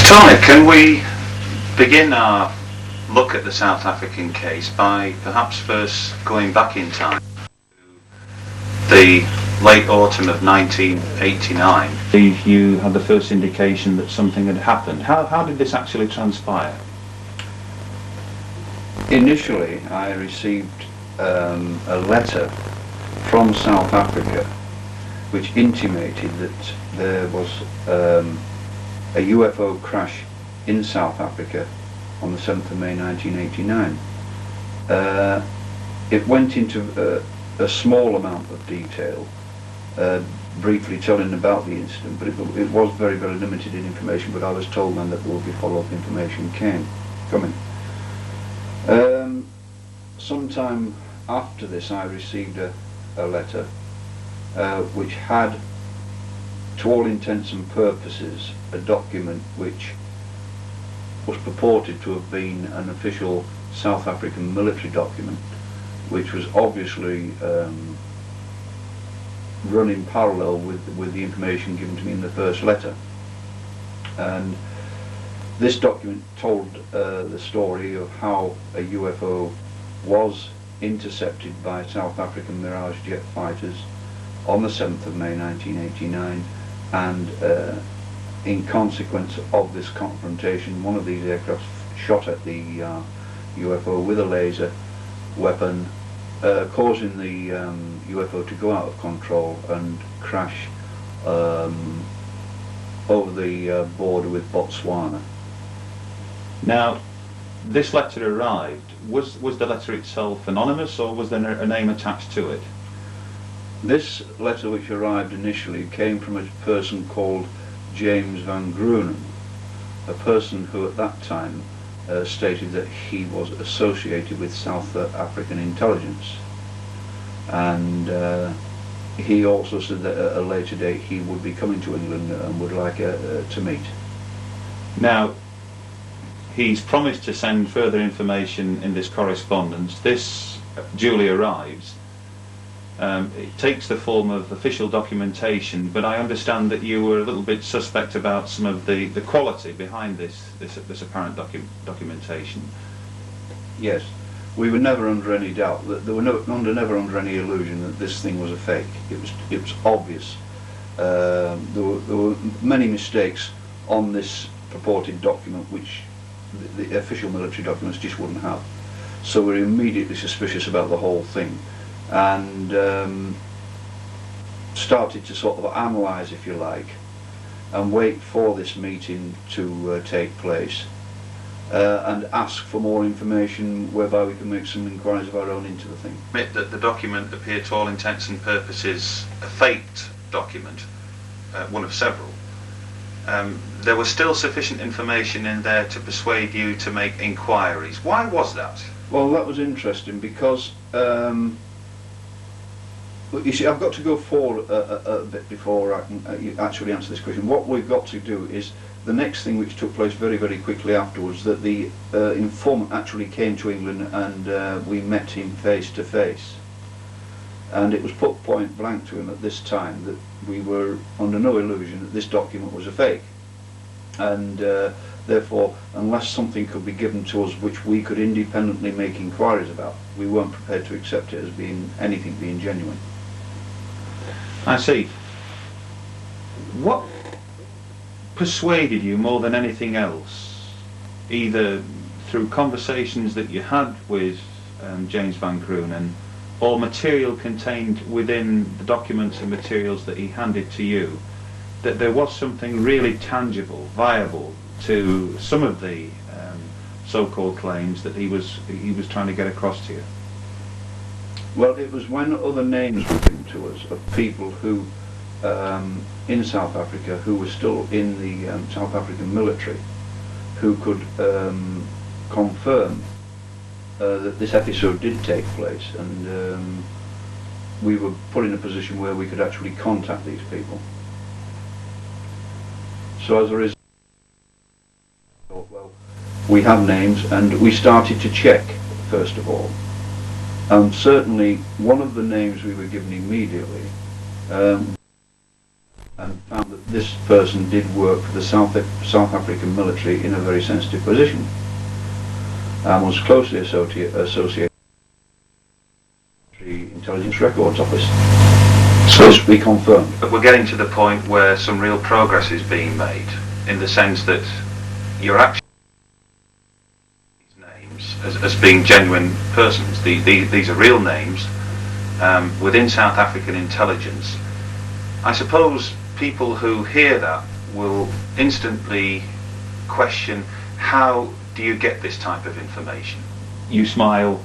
Tony, can we begin our look at the South African case by perhaps first going back in time to the late autumn of 1989? You had the first indication that something had happened. How did this actually transpire? Initially, I received a letter from South Africa which intimated that there was a UFO crash in South Africa on the 7th of May 1989. It went into a small amount of detail, briefly telling about the incident, but it was very, very limited in information, but I was told then that there would be follow-up information coming. Sometime after this I received a letter which had, to all intents and purposes, a document which was purported to have been an official South African military document, which was obviously run in parallel with the information given to me in the first letter. And this document told the story of how a UFO was intercepted by South African Mirage jet fighters on the 7th of May 1989, and in consequence of this confrontation, one of these aircraft shot at the UFO with a laser weapon, causing the UFO to go out of control and crash over the border with Botswana. Now, this letter arrived. Was the letter itself anonymous, or was there a name attached to it? This letter, which arrived initially, came from a person called James van Gruenen, a person who at that time stated that he was associated with South African intelligence, and he also said that at a later date he would be coming to England and would like to meet. Now, he's promised to send further information in this correspondence. This duly arrives. It takes the form of official documentation, but I understand that you were a little bit suspect about some of the quality behind this apparent documentation. Yes, we were never under any doubt, that there were never under any illusion that this thing was a fake. It was obvious. There were many mistakes on this purported document which the official military documents just wouldn't have. So we're immediately suspicious about the whole thing, and started to sort of analyse, if you like, and wait for this meeting to take place, and ask for more information whereby we can make some inquiries of our own into the thing. Admit that the document appeared to all intents and purposes a faked document, one of several. There was still sufficient information in there to persuade you to make inquiries. Why was that? Well, that was interesting because you see, I've got to go forward a bit before I can actually answer this question. What we've got to do is the next thing, which took place very, very quickly afterwards, that the informant actually came to England and we met him face to face. And it was put point blank to him at this time that we were under no illusion that this document was a fake, and therefore, unless something could be given to us which we could independently make inquiries about, we weren't prepared to accept it as being anything being genuine. I see. What persuaded you more than anything else, either through conversations that you had with James van Gruenen, or material contained within the documents and materials that he handed to you, that there was something really tangible, viable to some of the so-called claims that he was trying to get across to you? Well, it was when other names were given to us of people who, in South Africa, who were still in the South African military, who could confirm that this episode did take place, and we were put in a position where we could actually contact these people. So as a result, well, we have names, and we started to check first of all, and certainly one of the names we were given immediately, and found that this person did work for the South African military in a very sensitive position and was closely associated with the Intelligence Records Office. So this we confirmed. But we're getting to the point where some real progress is being made, in the sense that you're actually names as being genuine persons. These are real names within South African intelligence. I suppose people who hear that will instantly question, how do you get this type of information? You smile.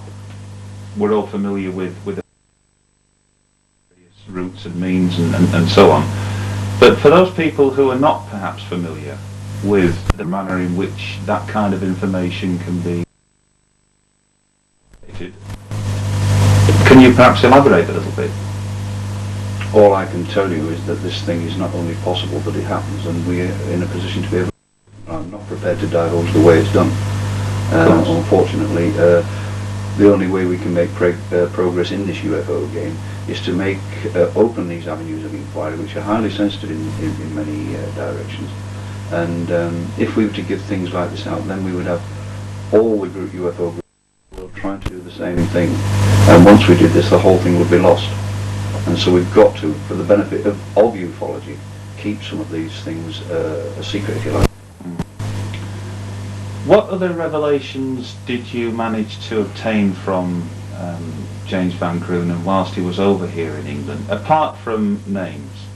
We're all familiar with various routes and means and so on. But for those people who are not perhaps familiar with the manner in which that kind of information can be created, can you perhaps elaborate a little bit? All I can tell you is that this thing is not only possible, but it happens, and we are in a position to be able. I'm not prepared to divulge the way it's done. Unfortunately, the only way we can make progress in this UFO game is to make open these avenues of inquiry, which are highly sensitive in many directions. And if we were to give things like this out, then we would have all the UFO groups trying to do the same thing. And once we did this, the whole thing would be lost. And so we've got to, for the benefit of ufology, keep some of these things a secret, if you like. What other revelations did you manage to obtain from James Van Grunen whilst he was over here in England, apart from names?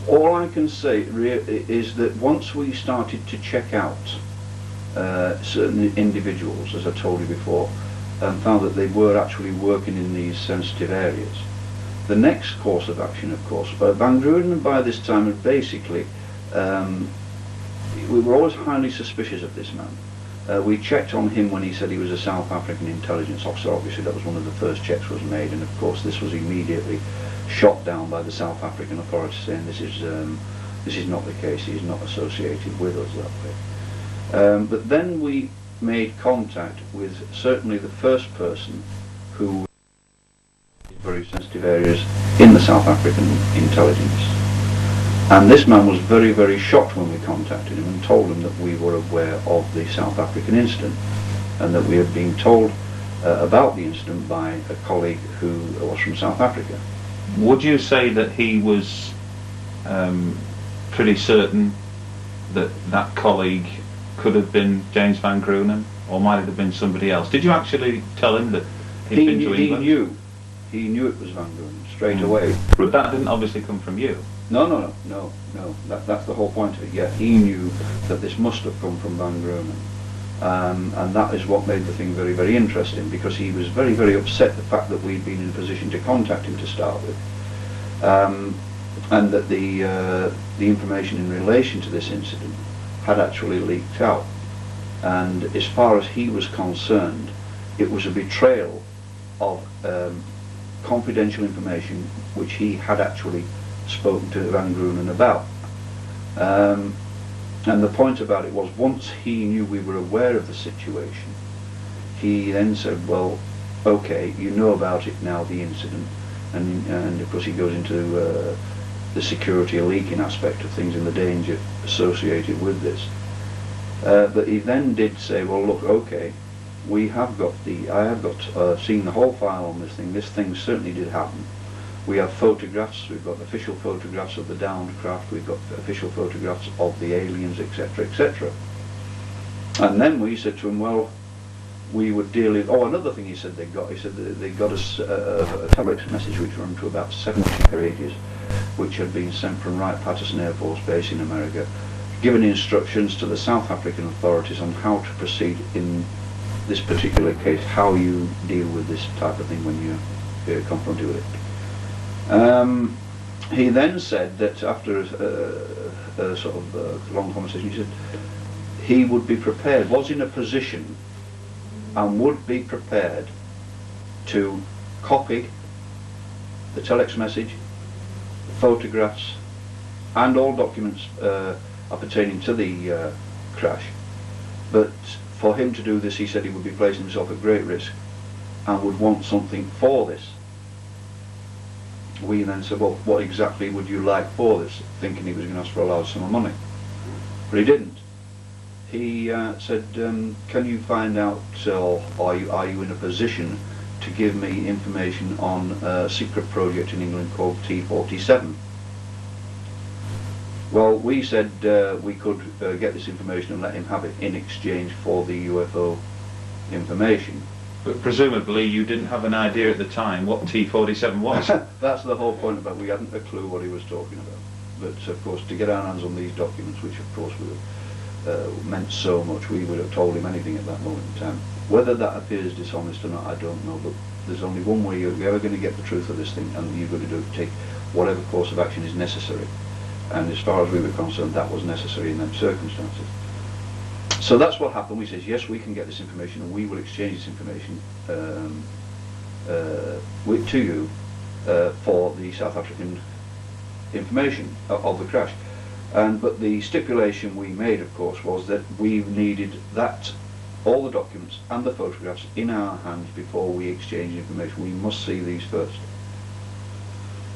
All I can say is that once we started to check out certain individuals, as I told you before, and found that they were actually working in these sensitive areas, the next course of action, of course, Van Grunen by this time had basically, we were always highly suspicious of this man. We checked on him when he said he was a South African intelligence officer. Obviously that was one of the first checks was made, and of course this was immediately shot down by the South African authorities, saying this is not the case, he is not associated with us that way. But then we made contact with certainly the first person who was in very sensitive areas in the South African intelligence. And this man was very, very shocked when we contacted him and told him that we were aware of the South African incident and that we had been told about the incident by a colleague who was from South Africa. Would you say that he was pretty certain that that colleague could have been James Van Grunen, or might it have been somebody else? Did you actually tell him that he'd been to England? He knew it was Van Grunen straight away. But that didn't obviously come from you. No. That's the whole point of it. Yeah, he knew that this must have come from Van Grunen, and that is what made the thing very, very interesting, because he was very, very upset the fact that we'd been in a position to contact him to start with, and that the information in relation to this incident had actually leaked out. And as far as he was concerned, it was a betrayal of confidential information which he had actually spoken to Van Grunen about. And the point about it was, once he knew we were aware of the situation, he then said, well, okay, you know about it now, the incident, and of course he goes into the security leaking aspect of things and the danger associated with this. But he then did say, well, look, okay, I have got seen the whole file on this thing. This thing certainly did happen. We have photographs, we've got official photographs of the downed craft, we've got official photographs of the aliens, etc., etc. And then we said to him, well, we would deal with, another thing he said they got us a telex message which ran to about 70 pages, which had been sent from Wright-Patterson Air Force Base in America, giving instructions to the South African authorities on how to proceed in this particular case, how you deal with this type of thing when you're confronted with it. He then said that after a sort of long conversation, he said he would be prepared, was in a position and would be prepared to copy the telex message, the photographs and all documents appertaining to the crash. But for him to do this, he said he would be placing himself at great risk and would want something for this. we then said, well, what exactly would you like for this? Thinking he was going to ask for a large sum of money. But he didn't. He said, can you find out, or are you in a position to give me information on a secret project in England called T-47? Well, we said we could get this information and let him have it in exchange for the UFO information. But presumably you didn't have an idea at the time what T-47 was. That's the whole point about it. We hadn't a clue what he was talking about. But of course, to get our hands on these documents, which of course meant so much, we would have told him anything at that moment in time. Whether that appears dishonest or not, I don't know, but there's only one way you're ever going to get the truth of this thing, and you've got to take whatever course of action is necessary. And as far as we were concerned, that was necessary in them circumstances. So that's what happened. We said, yes, we can get this information, and we will exchange this information to you for the South African information of the crash. But the stipulation we made, of course, was that we needed all the documents and the photographs in our hands before we exchange information. We must see these first.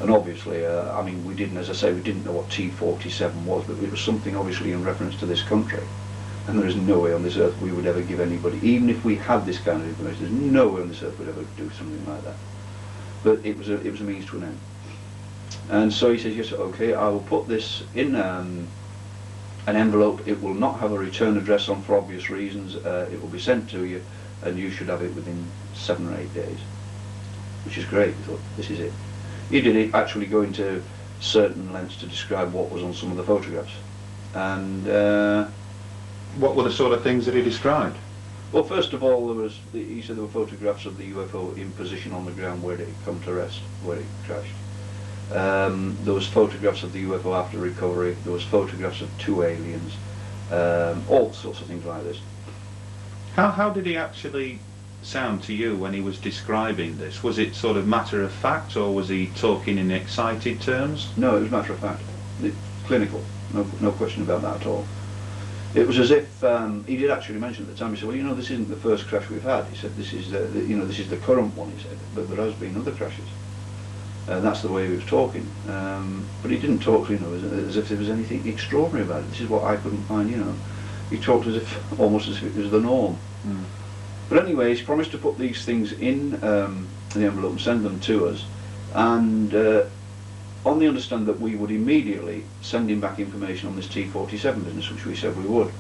And obviously, I mean, we didn't, as I say, we didn't know what T-47 was, but it was something obviously in reference to this country. And there is no way on this earth we would ever give anybody, even if we had this kind of information, there's no way on this earth we'd ever do something like that. But it was a means to an end. And so he says, yes, okay, I will put this in an envelope. It will not have a return address on for obvious reasons. It will be sent to you, and you should have it within 7 or 8 days, which is great. We thought, this is it. He did actually go into certain lengths to describe what was on some of the photographs. And what were the sort of things that he described? Well, first of all, he said there were photographs of the UFO in position on the ground where it had come to rest, where it crashed. There was photographs of the UFO after recovery. There was photographs of 2 aliens. All sorts of things like this. How did he actually sound to you when he was describing this? Was it sort of matter of fact, or was he talking in excited terms? No, it was matter of fact. Clinical. No question about that at all. It was as if he did actually mention at the time. He said, "Well, you know, this isn't the first crash we've had." He said, "This is this is the current one." He said, "But there has been other crashes." And that's the way he was talking. But he didn't talk, as if there was anything extraordinary about it. This is what I couldn't find. He talked almost as if it was the norm. Mm. But anyway, he's promised to put these things in the envelope and send them to us, and on the understand that we would immediately send him back information on this T-47 business, which we said we would.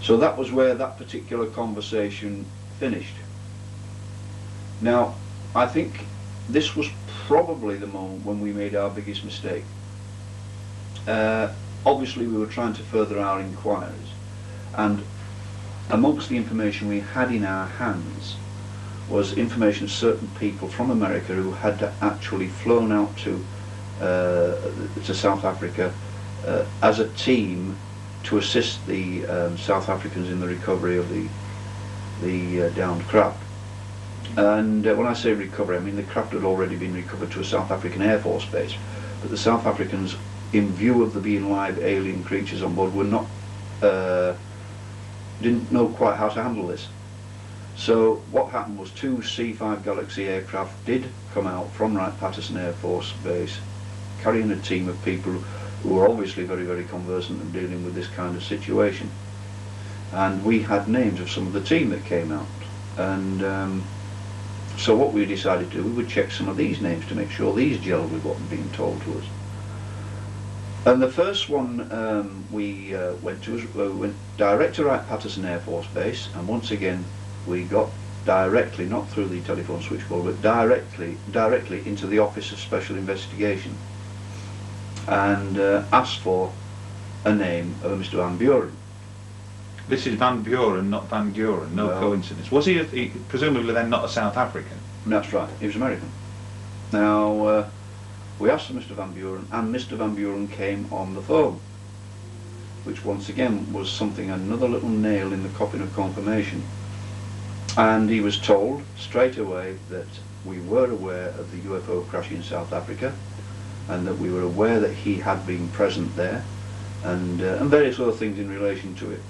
So that was where that particular conversation finished. Now, I think this was probably the moment when we made our biggest mistake. Obviously, we were trying to further our inquiries, and amongst the information we had in our hands was information of certain people from America who had actually flown out to South Africa as a team to assist the South Africans in the recovery of the downed craft. And when I say recovery, I mean the craft had already been recovered to a South African Air Force base, but the South Africans, in view of there being live alien creatures on board, were not didn't know quite how to handle this. So what happened was 2 C-5 Galaxy aircraft did come out from Wright-Patterson Air Force Base, carrying a team of people who were obviously very, very conversant in dealing with this kind of situation. And we had names of some of the team that came out. And so what we decided to do, we would check some of these names to make sure these gelled with what had been told to us. And the first one we went to went direct to Wright-Patterson Air Force Base, and once again we got directly, not through the telephone switchboard, but directly into the Office of Special Investigation, and asked for a name of Mr. Van Buren. This is Van Buren, not Van Buren, no coincidence. Was he presumably then not a South African? That's right, he was American. Now, we asked for Mr. Van Buren, and Mr. Van Buren came on the phone, which once again was something, another little nail in the coffin of confirmation. And he was told straight away that we were aware of the UFO crash in South Africa, and that we were aware that he had been present there, and various other things in relation to it.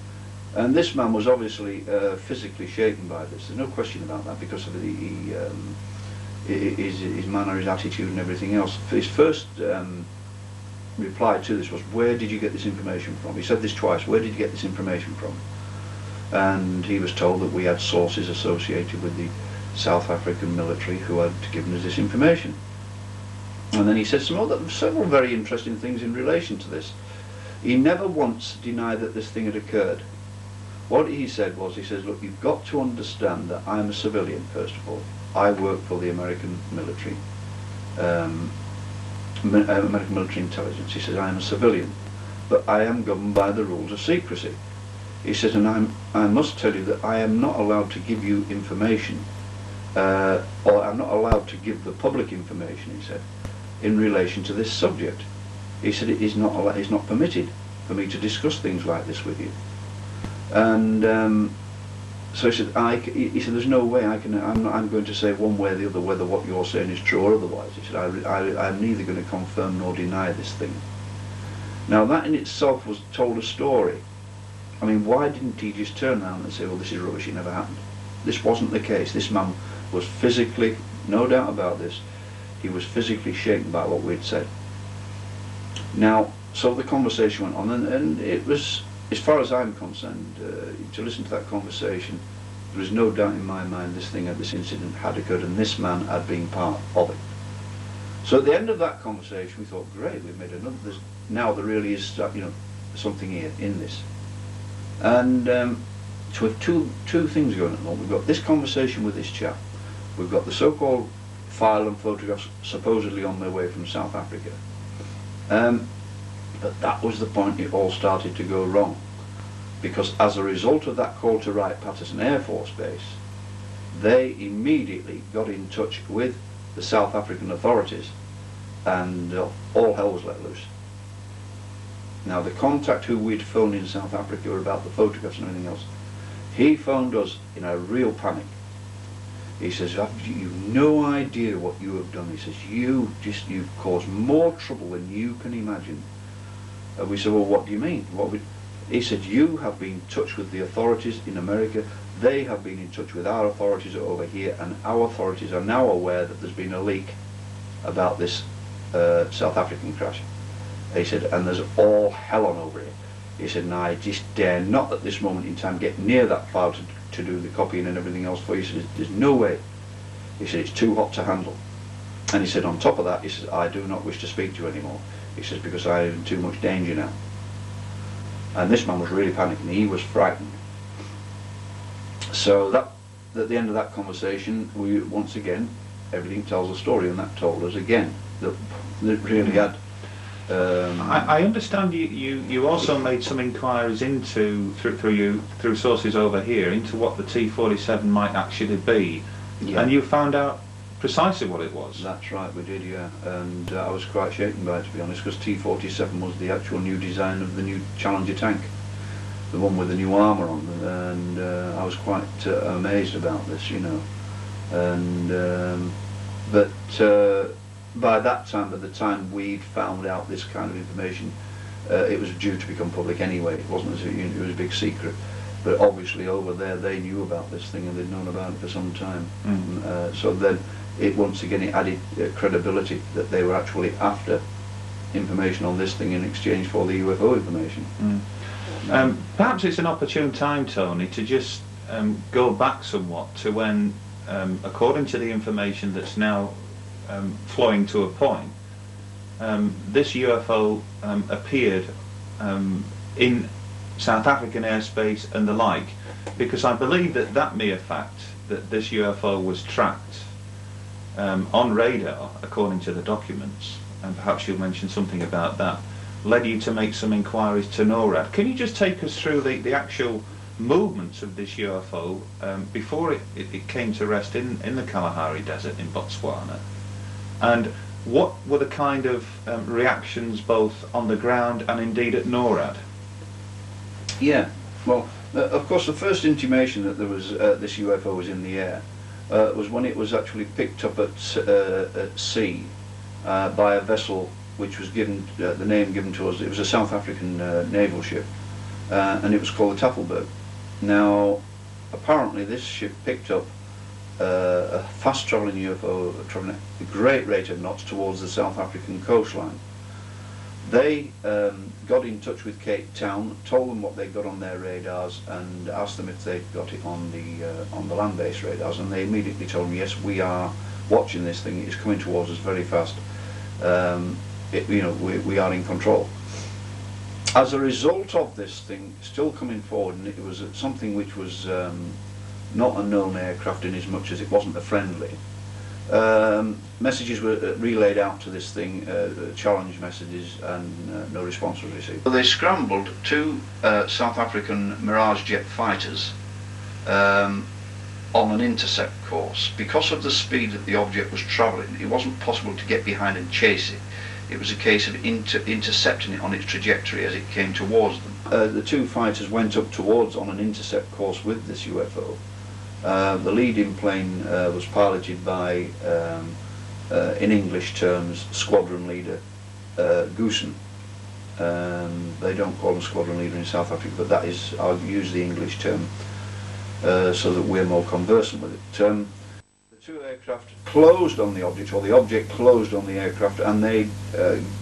And this man was obviously physically shaken by this. There's no question about that, because of his manner, his attitude and everything else. His first reply to this was, where did you get this information from? He said this twice, where did you get this information from? And he was told that we had sources associated with the South African military who had given us this information. And then he said several very interesting things in relation to this. He never once denied that this thing had occurred. What he said was, he says, look, you've got to understand that I'm a civilian, first of all. I work for the American military, American military intelligence. He says, I am a civilian, but I am governed by the rules of secrecy. He says, and I must tell you that I am not allowed to give you information, or I'm not allowed to give the public information, he said, in relation to this subject. He said, it's not permitted for me to discuss things like this with you. And so he said, he said, there's no way I'm going to say one way or the other whether what you're saying is true or otherwise. He said, I'm neither going to confirm nor deny this thing. Now that in itself was told a story. I mean, why didn't he just turn around and say, well, this is rubbish, it never happened? This wasn't the case. This man was physically, no doubt about this, he was physically shaken by what we'd said. Now, so the conversation went on, and it was, as far as I'm concerned, to listen to that conversation, there was no doubt in my mind this incident had occurred and this man had been part of it. So at the end of that conversation we thought, great, we've made another, now there really is something here in this. And so we have two things going on. We've got this conversation with this chap, we've got the so-called file and photographs supposedly on their way from South Africa. But that was the point it all started to go wrong, because as a result of that call to Wright-Patterson Air Force Base, they immediately got in touch with the South African authorities, and all hell was let loose. Now the contact who we'd phoned in South Africa about the photographs and everything else, he phoned us in a real panic. He says, you've no idea what you have done. He says, you've caused more trouble than you can imagine. We said, well, what do you mean? He said, you have been in touch with the authorities in America, they have been in touch with our authorities over here, and our authorities are now aware that there's been a leak about this South African crash. He said, and there's all hell on over it. He said, and I just dare not at this moment in time get near that file to do the copying and everything else for you. He said, there's no way. He said, it's too hot to handle. And he said, on top of that, he says, I do not wish to speak to you anymore. He says, because I am in too much danger now. And this man was really panicking. He was frightened. So that, at the end of that conversation, we once again, everything tells a story, and that told us again that it really had. I understand you also made some inquiries into through sources over here into what the T-47 might actually be, yeah. And you found out precisely what it was. That's right, we did, yeah. And I was quite shaken by it, to be honest, because T-47 was the actual new design of the new Challenger tank, the one with the new armour on, and I was quite amazed about this, you know. And but by that time, by the time we'd found out this kind of information, it was due to become public anyway. It wasn't as it was a big secret. But obviously over there they knew about this thing and they'd known about it for some time. So then it once again it added credibility that they were actually after information on this thing in exchange for the UFO information. Perhaps it's an opportune time, Tony, to just go back somewhat to when, according to the information that's now flowing to a point, this UFO appeared in South African airspace and the like, because I believe that mere fact that this UFO was tracked on radar, according to the documents, and perhaps you'll mention something about that, led you to make some inquiries to NORAD. Can you just take us through the actual movements of this UFO before it came to rest in the Kalahari Desert in Botswana, and what were the kind of reactions both on the ground and indeed at NORAD? Yeah, well, of course the first intimation that there was this UFO was in the air was when it was actually picked up at sea by a vessel which was given, the name given to us, it was a South African naval ship, and it was called the Tafelberg. Now, apparently this ship picked up a fast-travelling UFO travelling at a great rate of knots towards the South African coastline. They got in touch with Cape Town, told them what they got on their radars, and asked them if they got it on the land-based radars, and they immediately told them, yes, we are watching this thing. It's coming towards us very fast. We are in control. As a result of this thing still coming forward, and it was something which was not a known aircraft in as much as it wasn't a friendly, messages were relayed out to this thing, challenge messages, and no response was received. So they scrambled two South African Mirage jet fighters on an intercept course. Because of the speed that the object was travelling, it wasn't possible to get behind and chase it. It was a case of intercepting it on its trajectory as it came towards them. The two fighters went up towards on an intercept course with this UFO. The leading plane was piloted by, in English terms, squadron leader Goosen. They don't call him squadron leader in South Africa, but that is, I'll use the English term so that we're more conversant with it. The two aircraft closed on the object, or the object closed on the aircraft, and they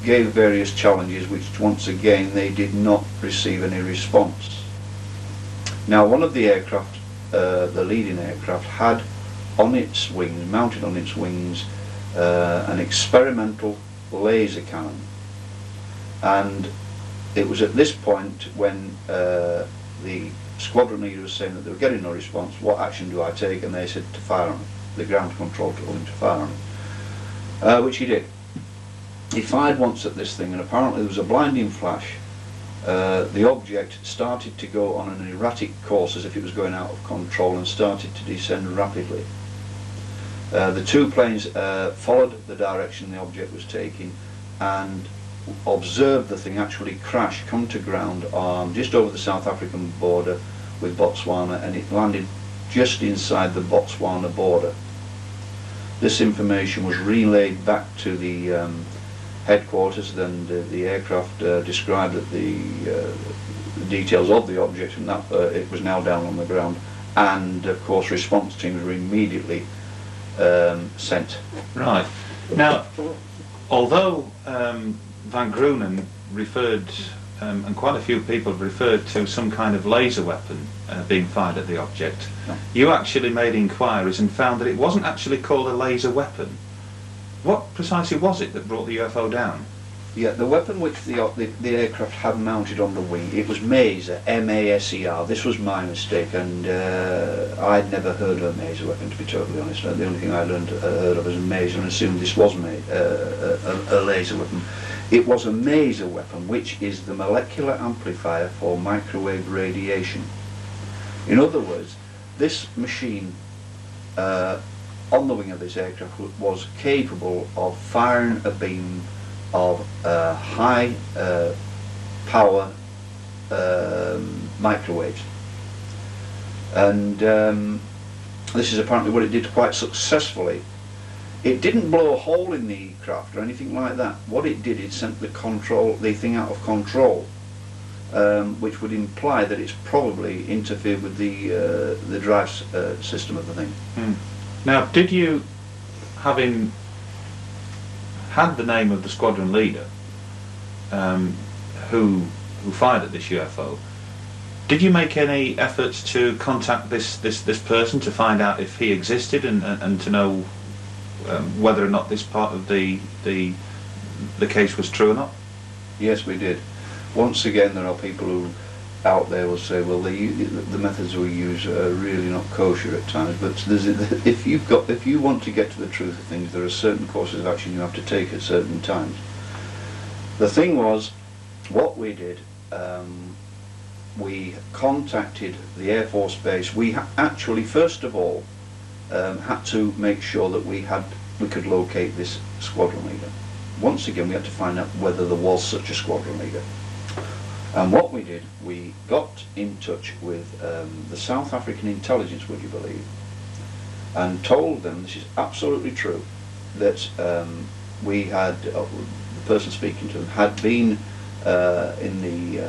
gave various challenges which once again they did not receive any response. Now, one of the aircraft, the leading aircraft, had on its wings, mounted on its wings, an experimental laser cannon, and it was at this point when the squadron leader was saying that they were getting no response. What action do I take? And they said to fire on it. The ground control told him to fire on it, which he did. He fired once at this thing, and apparently there was a blinding flash. The object started to go on an erratic course as if it was going out of control, and started to descend rapidly. The two planes followed the direction the object was taking and observed the thing actually crash, come to ground just over the South African border with Botswana, and it landed just inside the Botswana border. This information was relayed back to the headquarters, and the aircraft described that the details of the object, and that it was now down on the ground, and of course response teams were immediately sent. Right. Now, although Van Grunen referred, and quite a few people have referred to some kind of laser weapon being fired at the object, no. You actually made inquiries and found that it wasn't actually called a laser weapon. What precisely was it that brought the UFO down? Yeah, the weapon which the aircraft had mounted on the wing, it was Maser, M-A-S-E-R. This was my mistake, and I'd never heard of a Maser weapon, to be totally honest. The only thing I heard of was a Maser, and assumed this was a laser weapon. It was a Maser weapon, which is the molecular amplifier for microwave radiation. In other words, this machine on the wing of this aircraft was capable of firing a beam of high power microwaves, and this is apparently what it did quite successfully. It didn't blow a hole in the craft or anything like that. What it did, it sent the thing out of control, which would imply that it's probably interfered with the drive system of the thing. Now, did you, having had the name of the squadron leader who fired at this UFO, did you make any efforts to contact this person to find out if he existed, and to know whether or not this part of the case was true or not? Yes, we did. Once again, there are people who out there will say, well, the methods we use are really not kosher at times, but if you want to get to the truth of things, there are certain courses of action you have to take at certain times. The thing was, what we did, we contacted the Air Force Base. We actually, first of all, had to make sure that we could locate this squadron leader. Once again, we had to find out whether there was such a squadron leader. And what we did, we got in touch with the South African intelligence, would you believe, and told them, this is absolutely true, that we had, the person speaking to them had been in the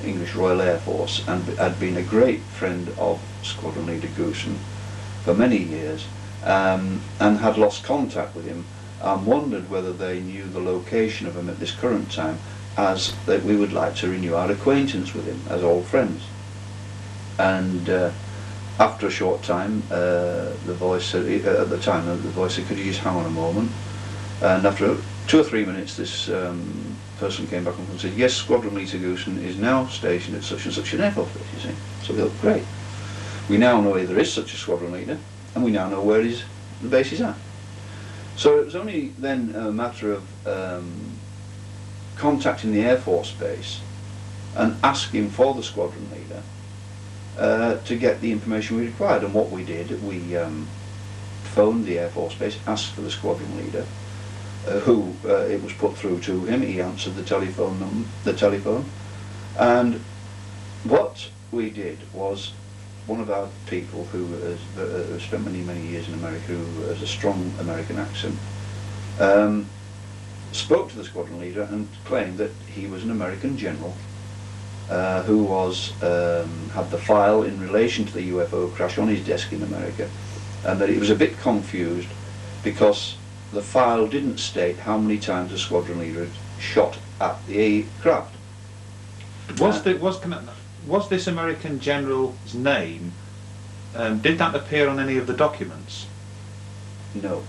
English Royal Air Force and had been a great friend of Squadron Leader Goosen for many years, and had lost contact with him and wondered whether they knew the location of him at this current time, as that we would like to renew our acquaintance with him as old friends. And after a short time, the voice said, at the time, the voice said, "Could you just hang on a moment?" And after 2 or 3 minutes, this person came back and said, "Yes, Squadron Leader Goosen is now stationed at such and such an Air Force base," you see. So we thought, great. We now know there is such a squadron leader, and we now know where the base is at. So it was only then a matter of contacting the Air Force base and asking for the squadron leader to get the information we required. And what we did, we phoned the Air Force base, asked for the squadron leader, who it was put through to him. He answered the telephone, and what we did was, one of our people who has spent many years in America, who has a strong American accent, spoke to the squadron leader and claimed that he was an American general who was had the file in relation to the UFO crash on his desk in America, and that he was a bit confused because the file didn't state how many times the squadron leader had shot at the craft. Was this American general's name, did that appear on any of the documents? No.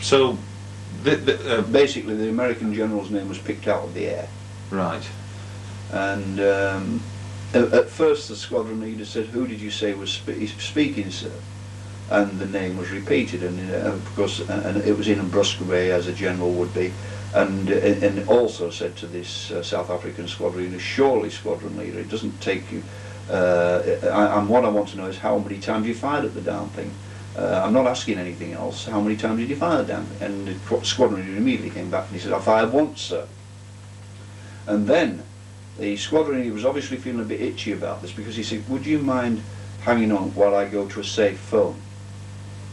So, basically the American general's name was picked out of the air. Right. And at first the squadron leader said, "Who did you say was speaking, sir?" And the name was repeated, and of course, and it was in a brusque way, as a general would be. And also said to this South African squadron leader, "Surely, squadron leader, it doesn't take you. And what I want to know is how many times you fired at the damn thing. I'm not asking anything else. How many times did you fire the damn thing?" And the squadron leader immediately came back and he said, "I fired once, sir." And then the squadron leader was obviously feeling a bit itchy about this, because he said, "Would you mind hanging on while I go to a safe phone?"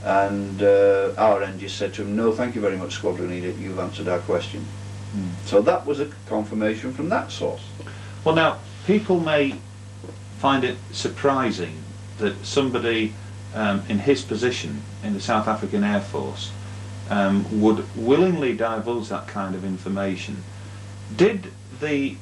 And our end just said to him, "No, thank you very much, squadron leader, you've answered our question." So that was a confirmation from that source. Well, now, people may find it surprising that somebody in his position in the South African Air Force would willingly divulge that kind of information. Did the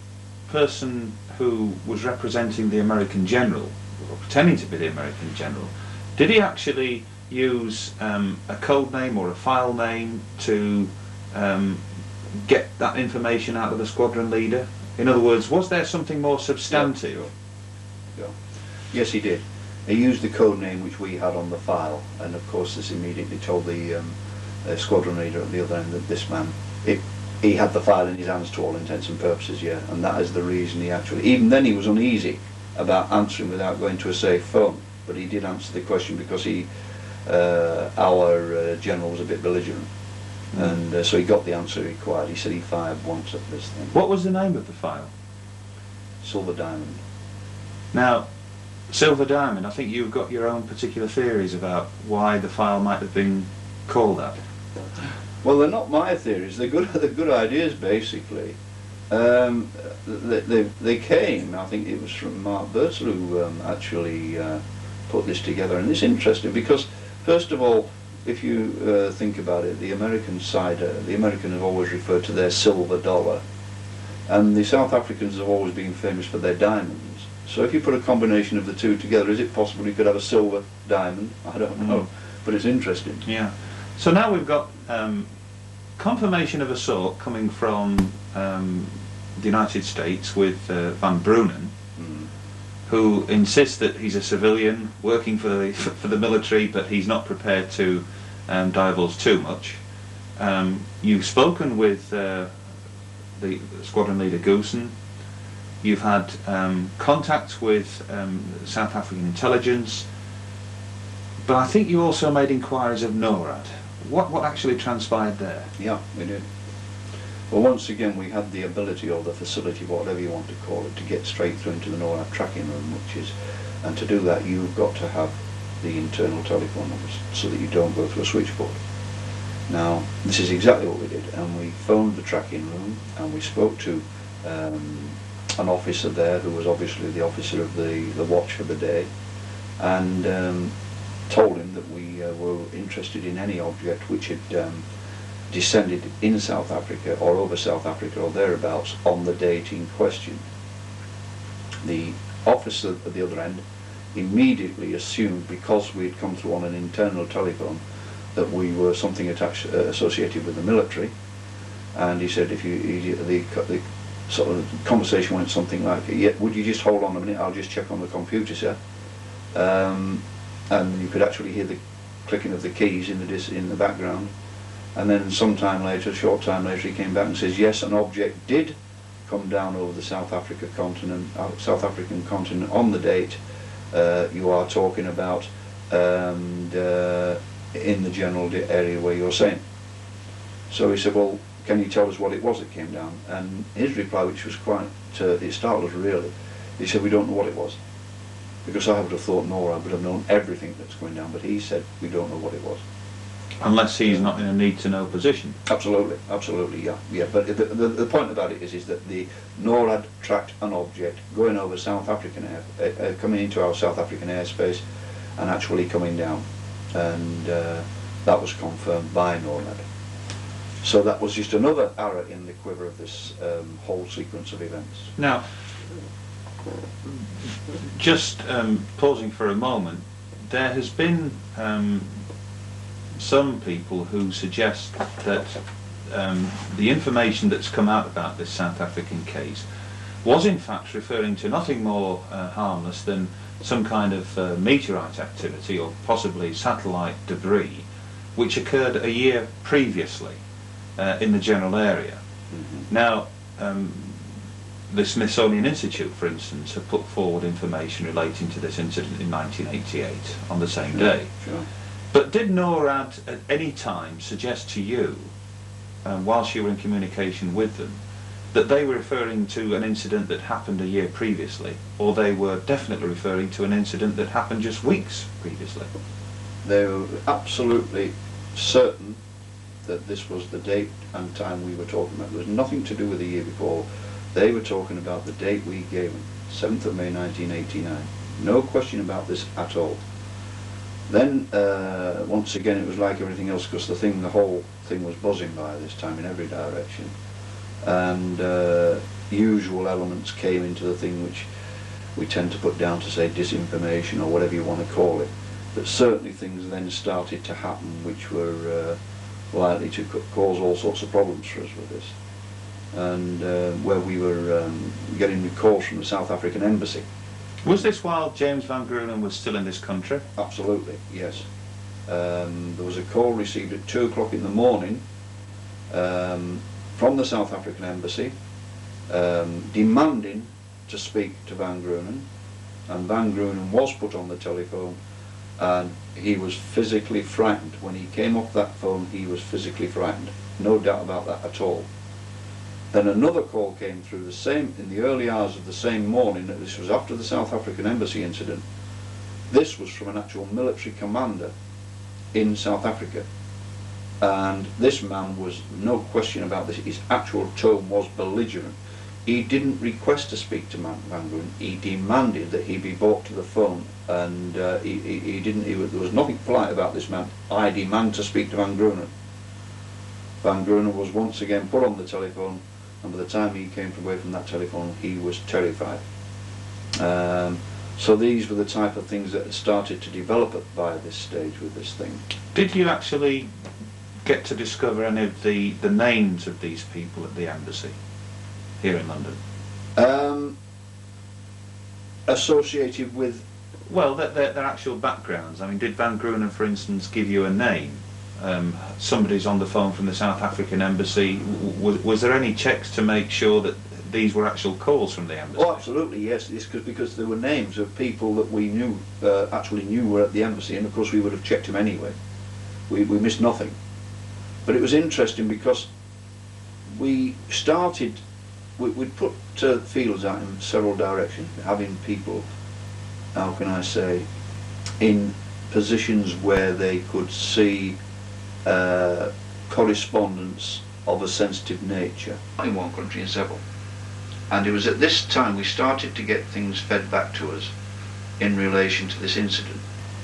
person who was representing the American general, or pretending to be the American general, did he actually use a code name or a file name to get that information out of the squadron leader? In other words, was there something more substantive? Yeah. Yes, he did. He used the code name which we had on the file, and of course this immediately told the squadron leader at the other end that this man, he had the file in his hands to all intents and purposes, yeah, and that is the reason he actually, even then he was uneasy about answering without going to a safe phone, but he did answer the question because our general was a bit belligerent, and so he got the answer he required. He said he fired once at this thing. What was the name of the file? Silver Diamond. Now, Silver Diamond, I think you've got your own particular theories about why the file might have been called that. Well, they're not my theories. They're good ideas, basically. They came. I think it was from Mark Birdsall who actually put this together, and it's interesting because, first of all, if you think about it, the American side, the Americans have always referred to their silver dollar, and the South Africans have always been famous for their diamonds. So if you put a combination of the two together, is it possible you could have a silver diamond? I don't know, but it's interesting. Yeah. So now we've got confirmation of a sort coming from the United States with Van Brunen, who insists that he's a civilian working for the military, but he's not prepared to divulge too much. You've spoken with the squadron leader Goosen. You've had contact with South African intelligence, but I think you also made inquiries of NORAD. What actually transpired there? Yeah, we did. Well, once again, we had the ability or the facility, whatever you want to call it, to get straight through into the NORAD tracking room, and to do that you've got to have the internal telephone numbers so that you don't go through a switchboard. Now, this is exactly what we did, and we phoned the tracking room, and we spoke to an officer there who was obviously the officer of the watch for the day, and told him that we were interested in any object which had descended in South Africa or over South Africa or thereabouts on the date in question. The officer at the other end immediately assumed, because we had come through on an internal telephone, that we were something associated with the military, and he said, if the sort of conversation went something like, yeah, would you just hold on a minute, I'll just check on the computer, sir. And you could actually hear the clicking of the keys in the background, and then a short time later, he came back and says, yes, an object did come down over the South African continent on the date you are talking about, and in the general area where you're saying. So he said, well, can you tell us what it was that came down? And his reply, which was quite, it startled us really, he said, we don't know what it was. Because I would have thought NORAD would have known everything that's going down, but he said, we don't know what it was. Unless he's not in a need-to-know position. Absolutely, absolutely, yeah. But the point about it is that the NORAD tracked an object going over South African coming into our South African airspace and actually coming down. And that was confirmed by NORAD. So that was just another arrow in the quiver of this whole sequence of events. Now, just pausing for a moment, there has been some people who suggest that the information that's come out about this South African case was in fact referring to nothing more harmless than some kind of meteorite activity or possibly satellite debris which occurred a year previously in the general area. Mm-hmm. Now, the Smithsonian Institute, for instance, have put forward information relating to this incident in 1988 on the same day. Sure. But did NORAD at any time suggest to you, whilst you were in communication with them, that they were referring to an incident that happened a year previously, or they were definitely referring to an incident that happened just weeks previously? They were absolutely certain that this was the date and time we were talking about. There was nothing to do with the year before. They were talking about the date we gave them, 7th of May 1989. No question about this at all. Then, once again, it was like everything else, because the whole thing was buzzing by this time in every direction. And usual elements came into the thing which we tend to put down to, say, disinformation or whatever you want to call it. But certainly things then started to happen which were likely to cause all sorts of problems for us with this. And where we were getting calls from the South African Embassy. Was this while James Van Grunen was still in this country? Absolutely, yes. There was a call received at 2 o'clock in the morning from the South African Embassy demanding to speak to Van Grunen, and Van Grunen was put on the telephone, and he was physically frightened. When he came off that phone, he was physically frightened. No doubt about that at all. Then another call came through in the early hours of the same morning. This was after the South African Embassy incident. This was from an actual military commander in South Africa. And this man was, no question about this, his actual tone was belligerent. He didn't request to speak to Van Grunen, he demanded that he be brought to the phone, and there was nothing polite about this man. I demand to speak to Van Grunen. Van Grunen was once again put on the telephone, and by the time he came away from that telephone, he was terrified. So these were the type of things that had started to develop by this stage with this thing. Did you actually get to discover any of the names of these people at the embassy here in London? Associated with? Well, their actual backgrounds. I mean, did Van Grunen, for instance, give you a name? Somebody's on the phone from the South African Embassy. Was there any checks to make sure that these were actual calls from the embassy? Oh, absolutely, yes. It's because there were names of people that we knew, actually knew were at the embassy, and of course we would have checked them anyway. We missed nothing. But it was interesting because we'd put feelers out in several directions, having people, how can I say, in positions where they could see correspondence of a sensitive nature. In one country, in several. And it was at this time we started to get things fed back to us in relation to this incident.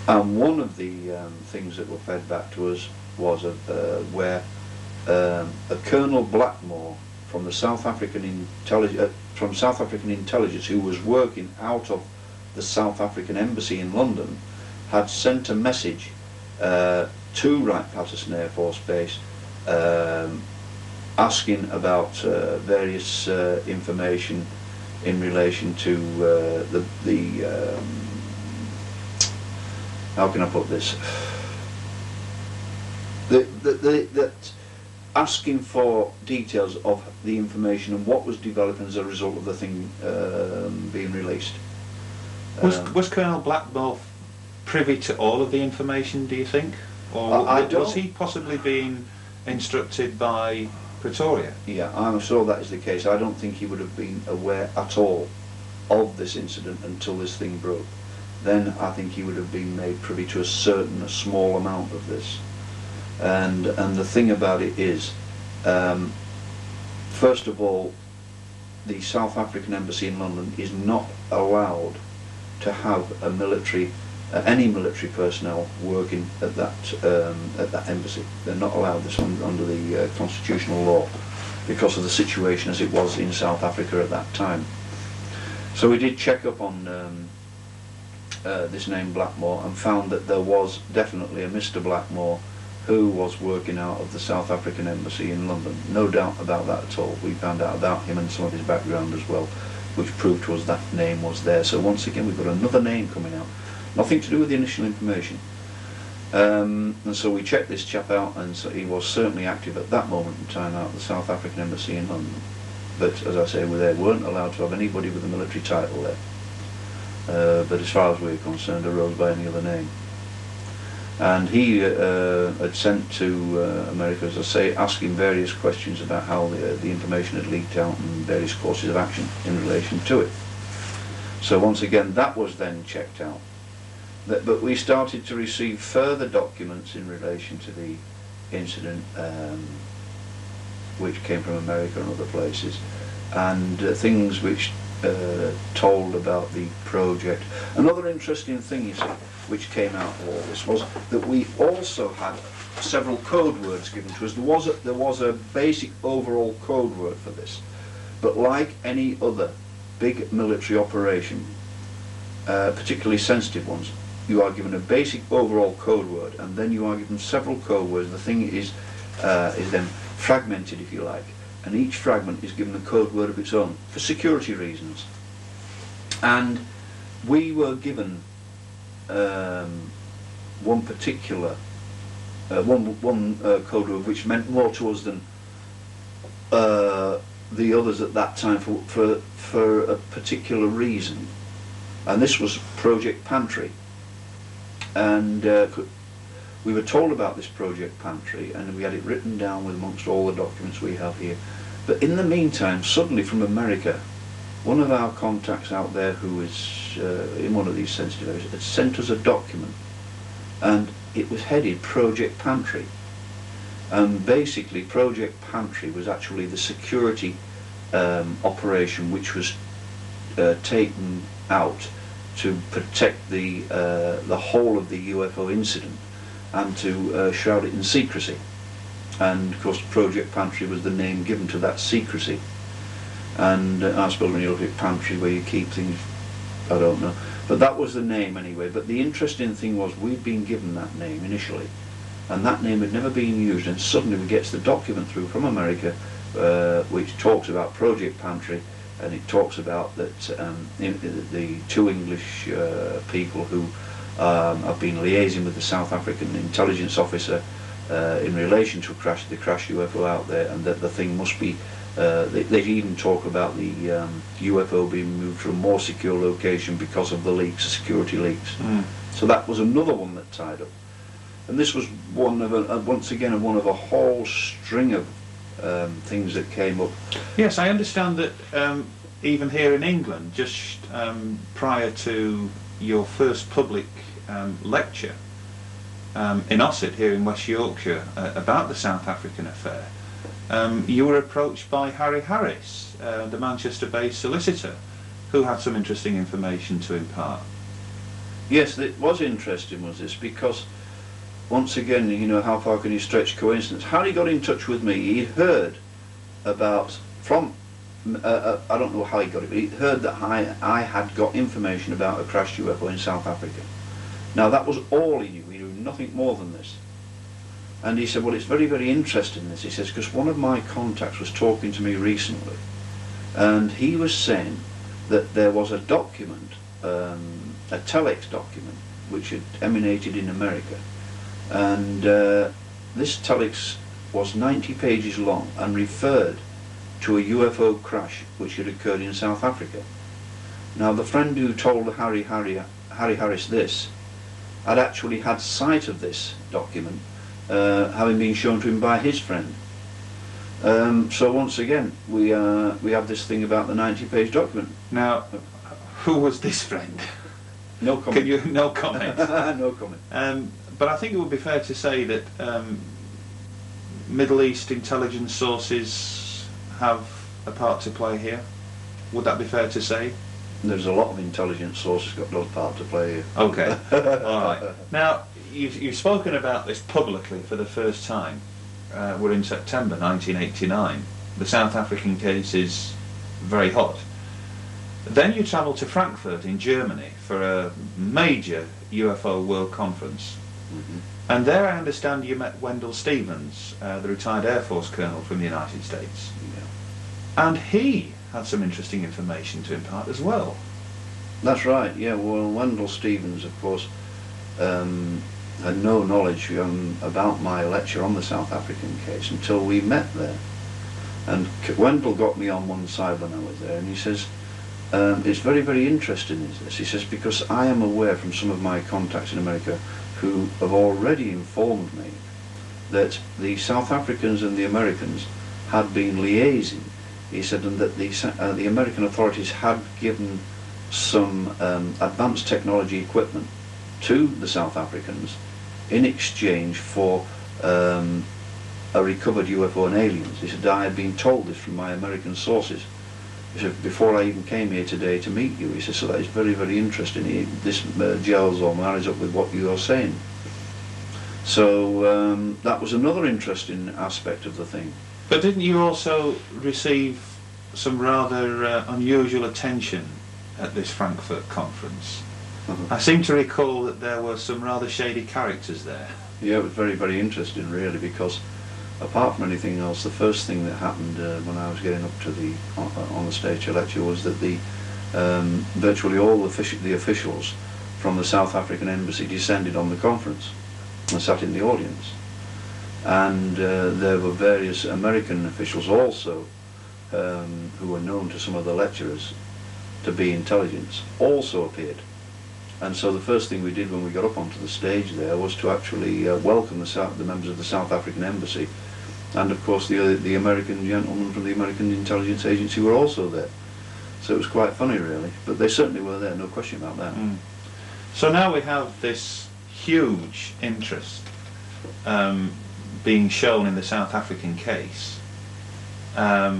And one of the things that were fed back to us was where a Colonel Blackmore from the South African intelligence, who was working out of the South African embassy in London, had sent a message to Wright-Patterson Air Force Base asking about various information in relation to how can I put this? Asking for details of the information and what was developing as a result of the thing being released. Was Colonel Blackmore privy to all of the information, do you think? Or was he possibly being instructed by Pretoria? Yeah, I'm sure that is the case. I don't think he would have been aware at all of this incident until this thing broke. Then I think he would have been made privy to a small amount of this. And the thing about it is, first of all, the South African embassy in London is not allowed to have a any military personnel working at that embassy. They're not allowed this under the constitutional law because of the situation as it was in South Africa at that time. So we did check up on this name Blackmore and found that there was definitely a Mr. Blackmore who was working out of the South African embassy in London. No doubt about that at all. We found out about him and some of his background as well, which proved to us that name was there. So once again we've got another name coming out. Nothing to do with the initial information. And so we checked this chap out, and so he was certainly active at that moment in time out of the South African embassy in London. But as I say, they weren't allowed to have anybody with a military title there. But as far as we were concerned, arose by any other name. And he had sent to America, as I say, asking various questions about how the information had leaked out and various courses of action in relation to it. So once again, that was then checked out. But we started to receive further documents in relation to the incident, which came from America and other places, and things which told about the project. Another interesting thing, you see, which came out of all this was that we also had several code words given to us. There was a basic overall code word for this, but like any other big military operation, particularly sensitive ones, you are given a basic overall code word, and then you are given several code words. The thing is then fragmented, if you like, and each fragment is given a code word of its own for security reasons. And we were given one particular code word which meant more to us than the others at that time for a particular reason, and this was Project Pantry. And we were told about this Project Pantry, and we had it written down with amongst all the documents we have here. But in the meantime, suddenly from America, one of our contacts out there who is in one of these sensitive areas had sent us a document, and it was headed Project Pantry. And basically Project Pantry was actually the security operation which was taken out to protect the whole of the UFO incident and to shroud it in secrecy. And of course Project Pantry was the name given to that secrecy. And I suppose when you look at pantry where you keep things, I don't know, but that was the name anyway. But the interesting thing was we'd been given that name initially, and that name had never been used, and suddenly we get the document through from America which talks about Project Pantry, and it talks about that the two English people who have been liaising with the South African intelligence officer in relation to the crash UFO out there, and that the thing must be, they even talk about the UFO being moved to a more secure location because of the leaks, the security leaks. So that was another one that tied up. And this was one of once again one of a whole string of things that came up. Yes, I understand that even here in England, just prior to your first public lecture in Ossett here in West Yorkshire about the South African affair, you were approached by Harry Harris, the Manchester-based solicitor, who had some interesting information to impart. Yes, it was interesting, was this, because once again, you know, how far can you stretch coincidence? Harry got in touch with me. He heard about, from, I don't know how he got it, but he heard that I had got information about a crashed UFO in South Africa. Now that was all he knew. He knew nothing more than this. And he said, well, it's very, very interesting this. He says, because one of my contacts was talking to me recently, and he was saying that there was a document, a telex document, which had emanated in America. And this telex was 90 pages long and referred to a UFO crash which had occurred in South Africa. Now the friend who told Harry Harris this had actually had sight of this document, having been shown to him by his friend. So once again, we have this thing about the 90-page document. Now, who was this friend? No comment. Can you? No comment. No comment. But I think it would be fair to say that Middle East intelligence sources have a part to play here. Would that be fair to say? There's a lot of intelligence sources got no part to play here. Okay. All right. Now, you've spoken about this publicly for the first time. We're in September 1989. The South African case is very hot. Then you travel to Frankfurt in Germany for a major UFO World Conference. Mm-hmm. And there I understand you met Wendell Stevens, the retired Air Force colonel from the United States. Yeah. And he had some interesting information to impart as well. That's right, yeah. Well, Wendell Stevens, of course, had no knowledge about my lecture on the South African case until we met there. And Wendell got me on one side when I was there, and he says, it's very, very interesting, is this? He says, because I am aware from some of my contacts in America who have already informed me that the South Africans and the Americans had been liaising. He said, and that the American authorities had given some advanced technology equipment to the South Africans in exchange for a recovered UFO and aliens. He said, I had been told this from my American sources. He said, before I even came here today to meet you. He said, so that is very, very interesting. This gels or marries up with what you are saying. So that was another interesting aspect of the thing. But didn't you also receive some rather unusual attention at this Frankfurt conference? Uh-huh. I seem to recall that there were some rather shady characters there. Yeah, it was very, very interesting, really, because apart from anything else, the first thing that happened when I was getting up to on the stage to lecture was that virtually all the officials from the South African embassy descended on the conference and sat in the audience. And there were various American officials also who were known to some of the lecturers to be intelligence, also appeared. And so the first thing we did when we got up onto the stage there was to actually welcome the members of the South African embassy, and of course the American gentlemen from the American intelligence agency were also there. So it was quite funny, really, but they certainly were there, no question about that. Mm. So now we have this huge interest being shown in the South African case. A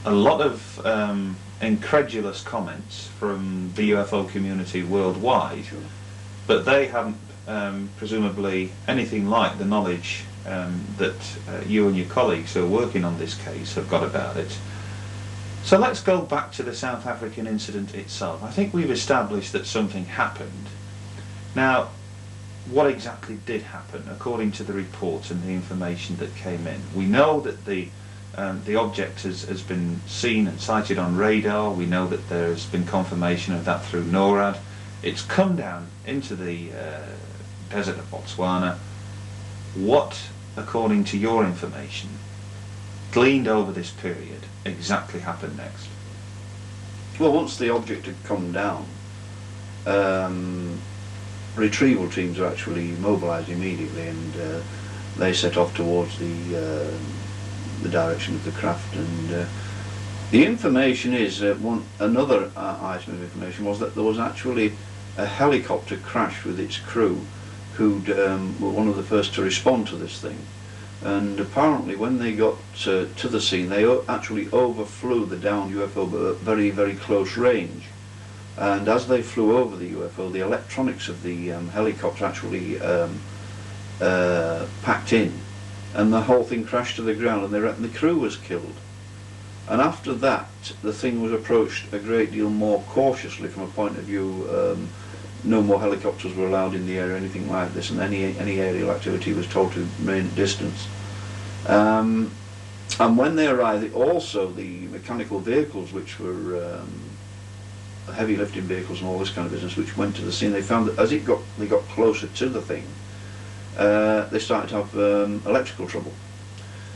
lot of incredulous comments from the UFO community worldwide, Sure. but they haven't presumably anything like the knowledge that you and your colleagues who are working on this case have got about it. So let's go back to the South African incident itself. I think we've established that something happened. Now, what exactly did happen according to the reports and the information that came in? We know that the object has been seen and sighted on radar. We know that there has been confirmation of that through NORAD. It's come down into the desert of Botswana. What, according to your information, gleaned over this period, exactly happened next? Well, once the object had come down, retrieval teams were actually mobilised immediately, and they set off towards the direction of the craft. And the information is another item of information was that there was actually a helicopter crash with its crew, who were one of the first to respond to this thing. And apparently when they got to the scene, they actually overflew the downed UFO, but at very, very close range. And as they flew over the UFO, the electronics of the helicopter actually packed in, and the whole thing crashed to the ground, and they reckon the crew was killed. And after that, the thing was approached a great deal more cautiously from a point of view. No more helicopters were allowed in the area, anything like this, and any aerial activity was told to remain at distance. And when they arrived, also the mechanical vehicles, which were heavy lifting vehicles and all this kind of business, which went to the scene, they found that as they got closer to the thing, they started to have electrical trouble.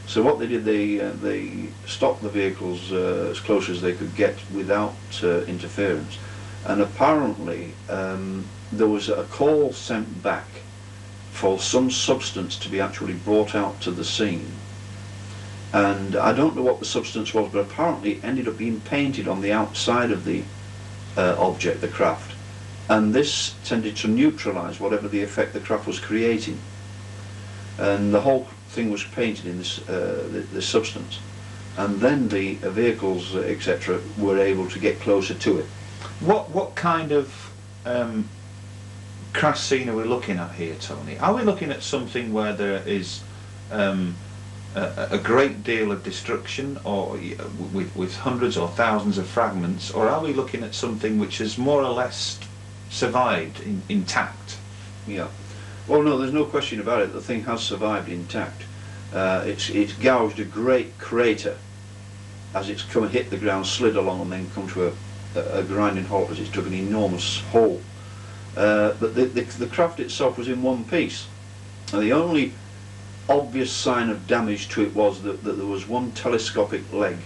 So what they did, they stopped the vehicles as close as they could get without interference. And apparently there was a call sent back for some substance to be actually brought out to the scene. And I don't know what the substance was, but apparently it ended up being painted on the outside of the object, the craft. And this tended to neutralise whatever the effect the craft was creating. And the whole thing was painted in this substance. And then the vehicles, etc., were able to get closer to it. What kind of crash scene are we looking at here, Tony? Are we looking at something where there is a great deal of destruction, or with hundreds or thousands of fragments, or are we looking at something which has more or less survived intact? Yeah. Well, no, there's no question about it. The thing has survived intact. It's gouged a great crater as it's come and hit the ground, slid along, and then come to a grinding halt as it's took an enormous hole. But the craft itself was in one piece. And the only obvious sign of damage to it was that there was one telescopic leg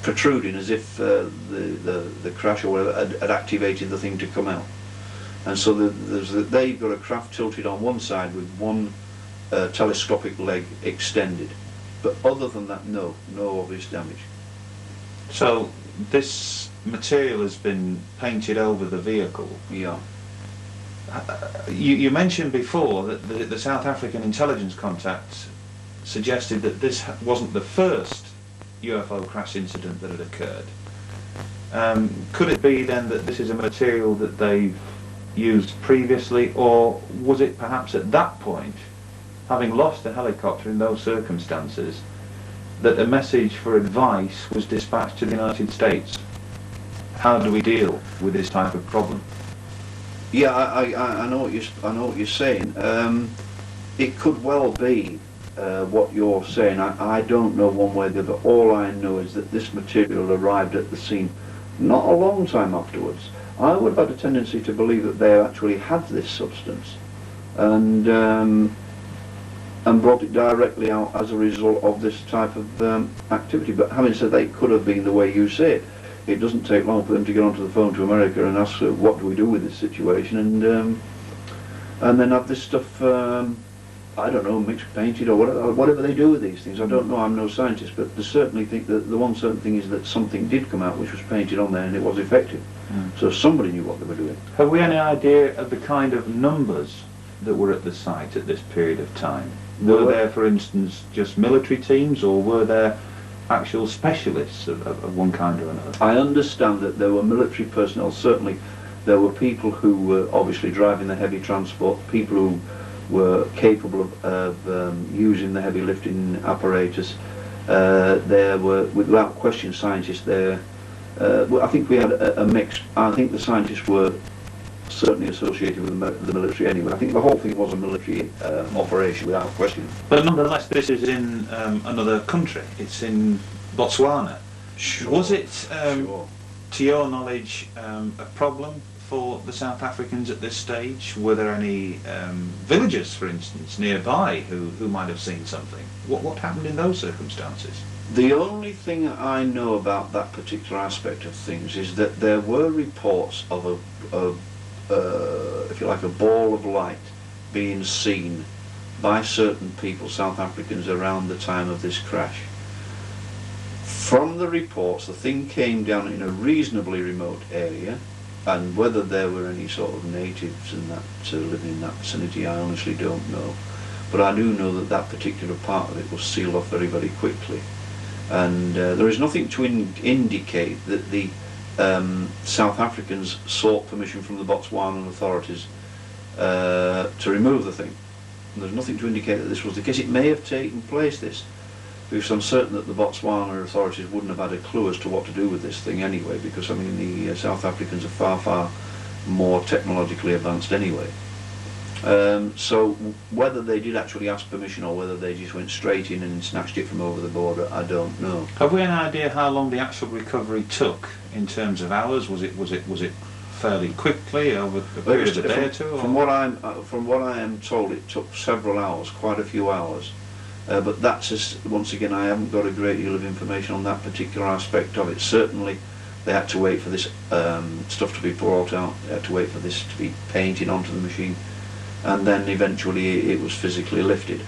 protruding, as if the crash or whatever had activated the thing to come out. And so they've got a craft tilted on one side with one telescopic leg extended. But other than that, no obvious damage. So this material has been painted over the vehicle. Yeah. You mentioned before that the South African intelligence contact suggested that this wasn't the first UFO crash incident that had occurred. Could it be then that this is a material that they've used previously, or was it perhaps at that point, having lost a helicopter in those circumstances, that a message for advice was dispatched to the United States? How do we deal with this type of problem? Yeah, I know what you're saying. It could well be what you're saying. I don't know one way or the other. All I know is that this material arrived at the scene not a long time afterwards. I would have had a tendency to believe that they actually had this substance and brought it directly out as a result of this type of activity. But having said that, it could have been the way you say it. It doesn't take long for them to get onto the phone to America and ask what do we do with this situation, and then have this stuff, I don't know, mixed, painted, or whatever they do with these things. I don't know, I'm no scientist, but I certainly think that the one certain thing is that something did come out which was painted on there and it was effective. So somebody knew what they were doing. Have we any idea of the kind of numbers that were at the site at this period of time? Were there, for instance, just military teams, or were there actual specialists of one kind or another? I understand that there were military personnel. Certainly there were people who were obviously driving the heavy transport, people who were capable of using the heavy lifting apparatus. There were, without question, scientists there. I think we had a mix. I think the scientists were certainly associated with the military anyway. I think the whole thing was a military operation, without question. But nonetheless, this is in another country. It's in Botswana. Sure. Was it, Sure. to your knowledge, a problem for the South Africans at this stage? Were there any villagers, for instance, nearby who might have seen something? What happened in those circumstances? The only thing I know about that particular aspect of things is that there were reports of if you like, a ball of light being seen by certain people, South Africans, around the time of this crash. From the reports, the thing came down in a reasonably remote area, and whether there were any sort of natives and that living in that vicinity, I honestly don't know. But I do know that that particular part of it was sealed off very, very quickly. And there is nothing to indicate that the South Africans sought permission from the Botswanan authorities to remove the thing. And there's nothing to indicate that this was the case. It may have taken place, this, because I'm certain that the Botswana authorities wouldn't have had a clue as to what to do with this thing anyway, because I mean the South Africans are far, far more technologically advanced anyway. So whether they did actually ask permission or whether they just went straight in and snatched it from over the border, I don't know. Have we an idea how long the actual recovery took in terms of hours? Was it fairly quickly over a period of a day or two? Or? From what I am told, it took several hours, quite a few hours. But that's just, once again, I haven't got a great deal of information on that particular aspect of it. Certainly, they had to wait for this stuff to be brought out. They had to wait for this to be painted onto the machine, and then eventually it was physically lifted.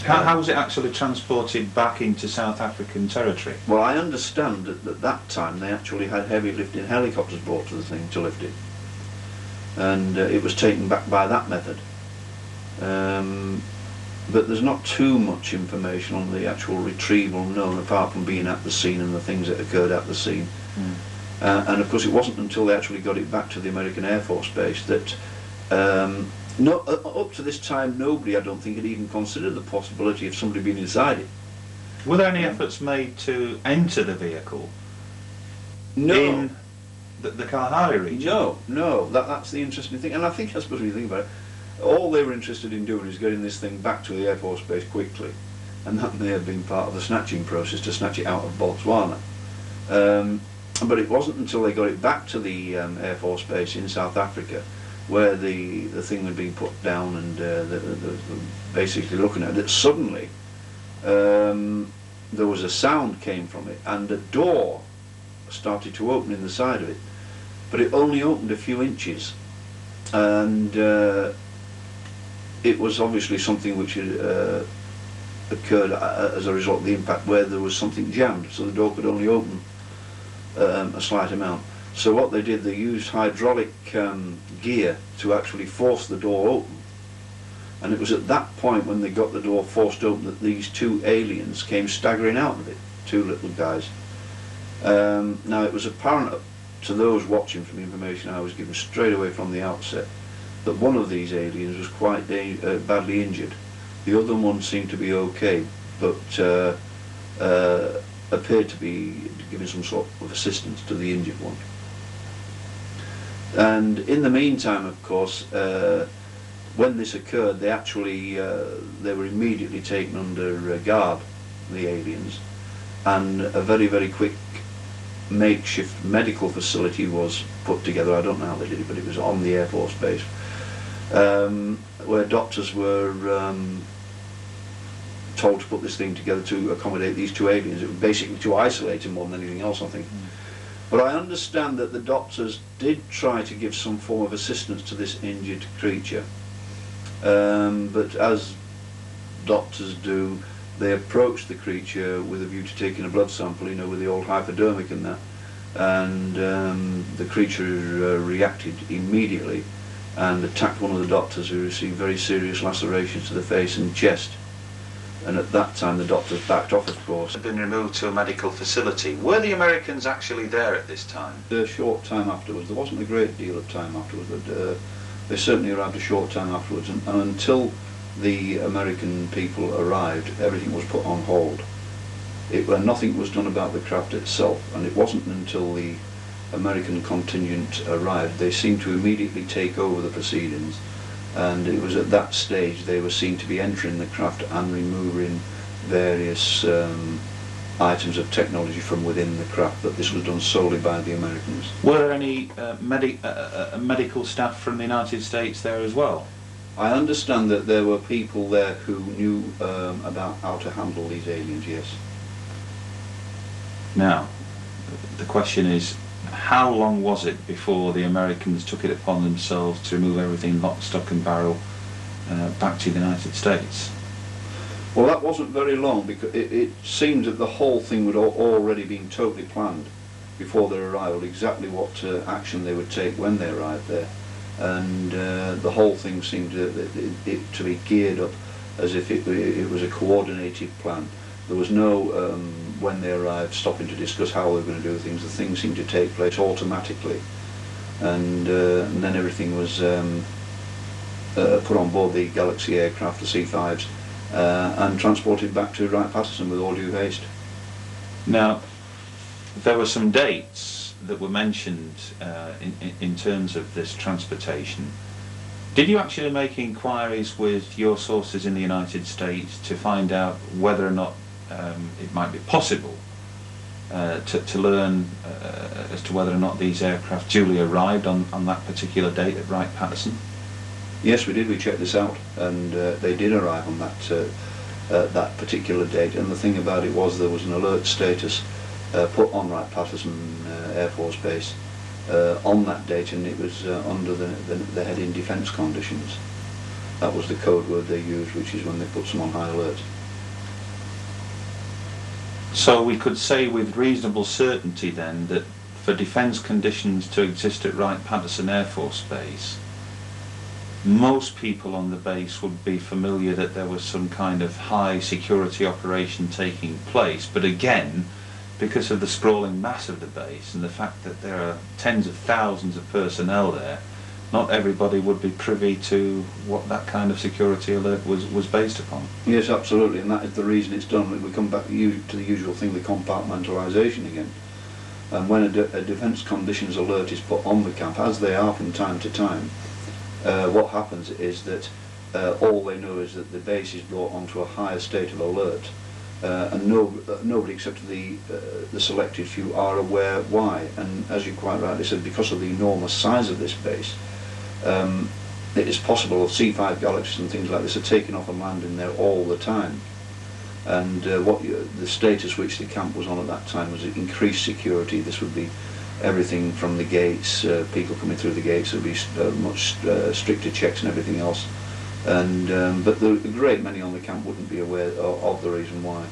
How was it actually transported back into South African territory? Well, I understand that at that time they actually had heavy lifting helicopters brought to the thing to lift it, and it was taken back by that method. But there's not too much information on the actual retrieval known, apart from being at the scene and the things that occurred at the scene. And of course it wasn't until they actually got it back to the American Air Force Base that up to this time nobody, I don't think, had even considered the possibility of somebody being inside it. Were there any efforts made to enter the vehicle in the Kalahari region? No, that's the interesting thing, and I suppose when you think about it, all they were interested in doing is getting this thing back to the Air Force Base quickly, and that may have been part of the snatching process to snatch it out of Botswana. But it wasn't until they got it back to the Air Force Base in South Africa, where the thing had been put down and basically looking at it, that suddenly there was a sound came from it, and a door started to open in the side of it, but it only opened a few inches, and it was obviously something which had occurred as a result of the impact, where there was something jammed, so the door could only open a slight amount. So what they did, they used hydraulic gear to actually force the door open, and it was at that point, when they got the door forced open, that these two aliens came staggering out of it, two little guys. Now it was apparent to those watching, from the information I was given straight away from the outset, that one of these aliens was quite badly injured. The other one seemed to be okay, but appeared to be giving some sort of assistance to the injured one. And in the meantime, of course, when this occurred, they actually they were immediately taken under guard, the aliens, and a very, very quick makeshift medical facility was put together. I don't know how they did it, but it was on the Air Force Base, where doctors were told to put this thing together to accommodate these two aliens. It was basically to isolate them more than anything else, I think. But I understand that the doctors did try to give some form of assistance to this injured creature, but as doctors do, they approached the creature with a view to taking a blood sample, you know, with the old hypodermic and that, and the creature reacted immediately and attacked one of the doctors, who received very serious lacerations to the face and chest. And at that time the doctors backed off, of course. Had been removed to a medical facility. Were the Americans actually there at this time? A short time afterwards. There wasn't a great deal of time afterwards, but they certainly arrived a short time afterwards, and until the American people arrived, everything was put on hold. Nothing was done about the craft itself, and it wasn't until the American contingent arrived they seemed to immediately take over the proceedings. And it was at that stage they were seen to be entering the craft and removing various items of technology from within the craft, but this was done solely by the Americans. Were there any medical staff from the United States there as well? I understand that there were people there who knew about how to handle these aliens, yes. Now, the question is, how long was it before the Americans took it upon themselves to remove everything lock, stock and barrel back to the United States? Well, that wasn't very long, because it seemed that the whole thing would already been totally planned before their arrival, exactly what action they would take when they arrived there. And the whole thing seemed to be geared up as if it was a coordinated plan. There was no when they arrived, stopping to discuss how they were going to do things. The things seemed to take place automatically, and then everything was put on board the Galaxy aircraft, the C5s, and transported back to Wright-Patterson with all due haste. Now, there were some dates that were mentioned in terms of this transportation. Did you actually make inquiries with your sources in the United States to find out whether or not it might be possible to learn as to whether or not these aircraft duly arrived on that particular date at Wright-Patterson? Yes, we did. We checked this out, and they did arrive on that particular date. And the thing about it was there was an alert status put on Wright-Patterson Air Force Base on that date, and it was under the heading defence conditions. That was the code word they used, which is when they put some on high alert. So we could say with reasonable certainty then that for defence conditions to exist at Wright-Patterson Air Force Base, most people on the base would be familiar that there was some kind of high security operation taking place, but again, because of the sprawling mass of the base and the fact that there are tens of thousands of personnel there, not everybody would be privy to what that kind of security alert was based upon. Yes, absolutely, and that is the reason it's done. We come back to the usual thing, the compartmentalisation again. And when a defence conditions alert is put on the camp, as they are from time to time, what happens is that all they know is that the base is brought onto a higher state of alert, and nobody except the selected few are aware why. And as you quite rightly said, because of the enormous size of this base, it is possible C5 Galaxies and things like this are taking off and landing there all the time. And the status which the camp was on at that time was increased security. This would be everything from the gates, people coming through the gates. There would be much stricter checks and everything else. And but a great many on the camp wouldn't be aware of the reason why,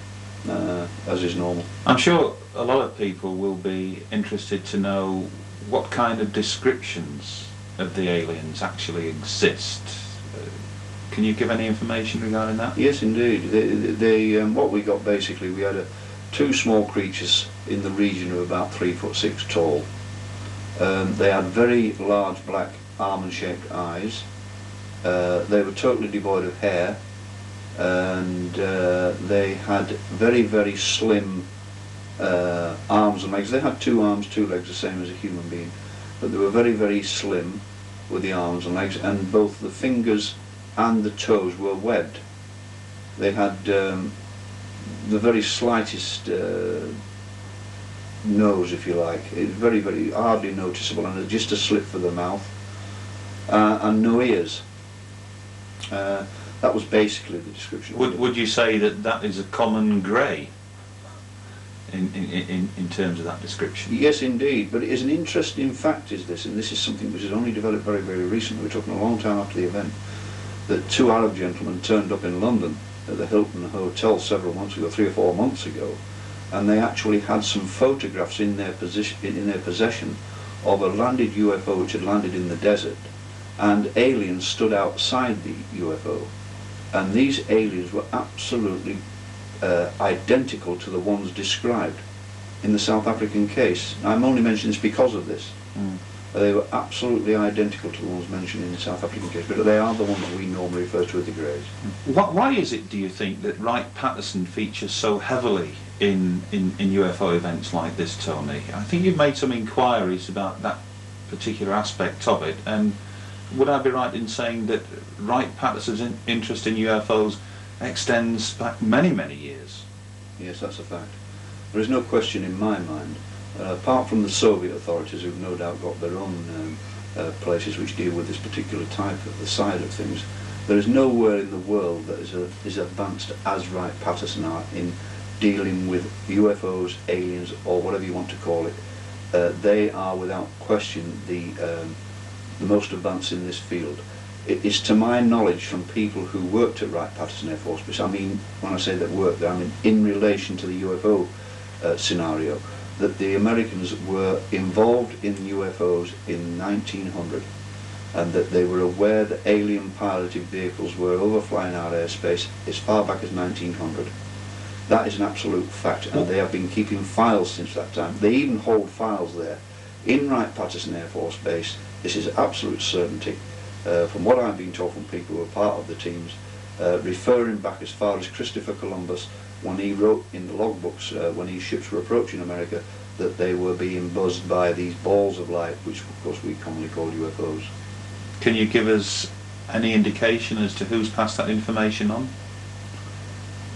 as is normal. I'm sure a lot of people will be interested to know what kind of descriptions of the aliens actually exist. Can you give any information regarding that? Yes, indeed. What we got basically, we had two small creatures in the region of about 3'6" tall. They had very large black almond-shaped eyes. They were totally devoid of hair, and they had very, very slim arms and legs. They had 2 arms, 2 legs, the same as a human being, but they were very, very slim with the arms and legs, and both the fingers and the toes were webbed. They had the very slightest nose, if you like. It was very, very hardly noticeable, and just a slit for the mouth, and no ears. That was basically the description. Would you say that that is a common grey in terms of that description? Yes, indeed. But it is an interesting fact, is this, and this is something which has only developed very, very recently. We're talking a long time after the event, that 2 Arab gentlemen turned up in London at the Hilton Hotel several months ago, 3 or 4 months ago, and they actually had some photographs in their possession of a landed UFO which had landed in the desert, and aliens stood outside the UFO, and these aliens were absolutely identical to the ones described in the South African case. I'm only mentioning this because of this. They were absolutely identical to the ones mentioned in the South African case, but they are the ones we normally refer to as the Greys. Why is it, do you think, that Wright-Patterson features so heavily in UFO events like this, Tony? I think you've made some inquiries about that particular aspect of it, and would I be right in saying that Wright-Patterson's interest in UFOs extends back many, many years? Yes, that's a fact. There is no question in my mind, apart from the Soviet authorities, who've no doubt got their own places which deal with this particular type of the side of things, there is nowhere in the world that is advanced as Wright-Patterson are in dealing with UFOs, aliens, or whatever you want to call it. They are without question the most advanced in this field. It is, to my knowledge, from people who worked at Wright-Patterson Air Force Base, I mean, when I say that worked there, I mean in relation to the UFO scenario, that the Americans were involved in UFOs in 1900, and that they were aware that alien piloted vehicles were overflying our airspace as far back as 1900. That is an absolute fact, and they have been keeping files since that time. They even hold files there in Wright-Patterson Air Force Base. This is absolute certainty. From what I've been told from people who are part of the teams, referring back as far as Christopher Columbus, when he wrote in the logbooks when his ships were approaching America, that they were being buzzed by these balls of light, which of course we commonly call UFOs. Can you give us any indication as to who's passed that information on?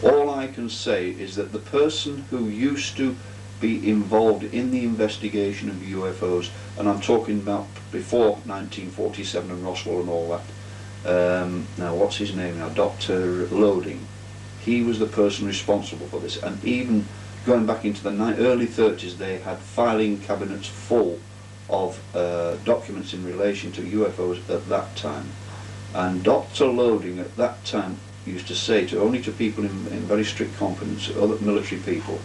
All I can say is that the person who used to be involved in the investigation of UFOs, and I'm talking about before 1947 and Roswell and all that, now what's his name now, Dr. Loading, he was the person responsible for this, and even going back into the early 30s they had filing cabinets full of documents in relation to UFOs at that time. And Dr. Loading at that time used to say to only to people in very strict confidence, other military people,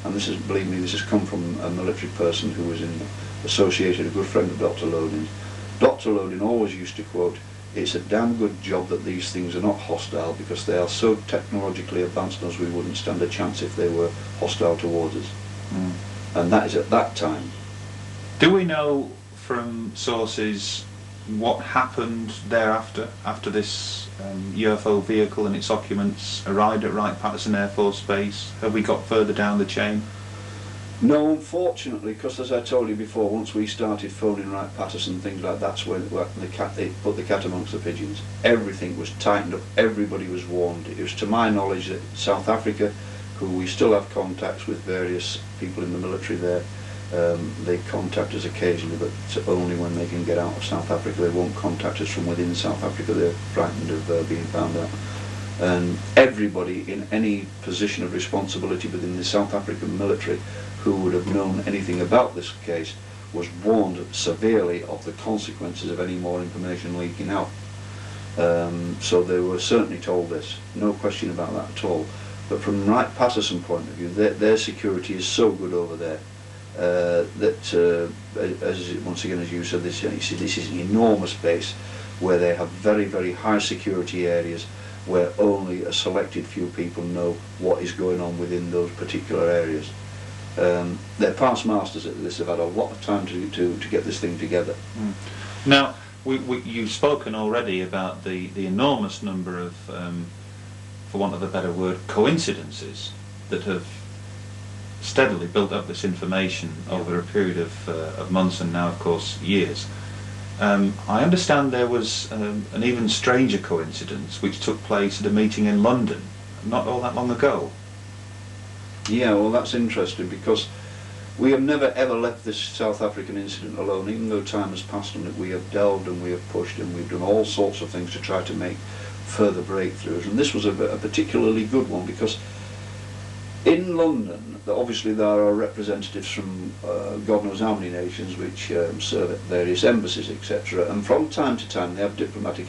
and this is, believe me, this has come from a military person who was associated, a good friend of Dr. Loading. Dr. Loading always used to quote, "It's a damn good job that these things are not hostile, because they are so technologically advanced as we wouldn't stand a chance if they were hostile towards us." And that is at that time. Do we know from sources what happened thereafter, after this UFO vehicle and its occupants arrived at Wright-Patterson Air Force Base? Have we got further down the chain? No, unfortunately, because as I told you before, once we started phoning Wright-Patterson, things like that's when they put the cat amongst the pigeons. Everything was tightened up, everybody was warned. It was to my knowledge that South Africa, who we still have contacts with various people in the military there, they contact us occasionally, but only when they can get out of South Africa. They won't contact us from within South Africa. They're frightened of being found out. And everybody in any position of responsibility within the South African military who would have known anything about this case was warned severely of the consequences of any more information leaking out. So they were certainly told this, no question about that at all. But from Wright-Patterson point of view, their security is so good over there that, once again, as you said, this is an enormous base where they have very, very high security areas where only a selected few people know what is going on within those particular areas. They're past masters at this. They've had a lot of time to get this thing together. Now, you've spoken already about the enormous number of, for want of a better word, coincidences that have steadily built up this information over a period of months and now, of course, years. I understand there was an even stranger coincidence which took place at a meeting in London not all that long ago. Yeah, well, that's interesting, because we have never ever left this South African incident alone. Even though time has passed on it, we have delved and we have pushed and we've done all sorts of things to try to make further breakthroughs. And this was a particularly good one, because in London, obviously there are representatives from God knows how many nations which serve at various embassies, etc. And from time to time they have diplomatic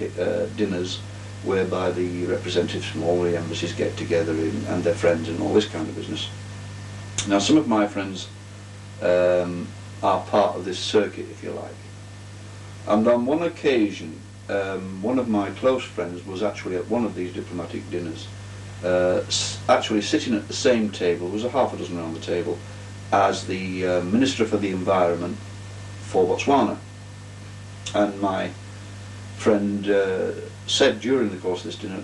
dinners whereby the representatives from all the embassies get together and their friends and all this kind of business. Now, some of my friends are part of this circuit, if you like. And on one occasion, one of my close friends was actually at one of these diplomatic dinners, actually sitting at the same table, there was a half a dozen around the table, as the Minister for the Environment for Botswana. And my friend said during the course of this dinner,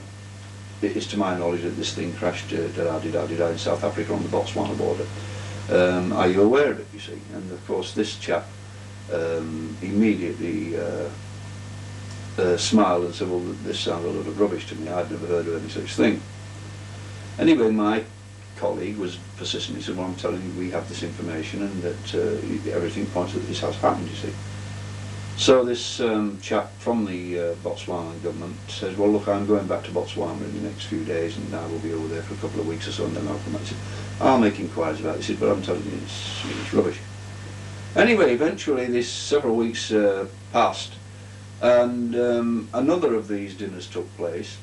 it is to my knowledge that this thing crashed in South Africa on the Botswana border. Are you aware of it, you see? And of course this chap immediately smiled and said, well, this sounds a lot of rubbish to me, I've never heard of any such thing. Anyway, my colleague was persistent. He said, well, I'm telling you, we have this information and that everything points that this has happened, you see. So this chap from the Botswana government says, well, look, I'm going back to Botswana in the next few days and I will be over there for a couple of weeks or so and then I'll come back. He said, I'll make inquiries about it. He said, but I'm telling you, it's rubbish. Anyway, eventually this several weeks passed and another of these dinners took place,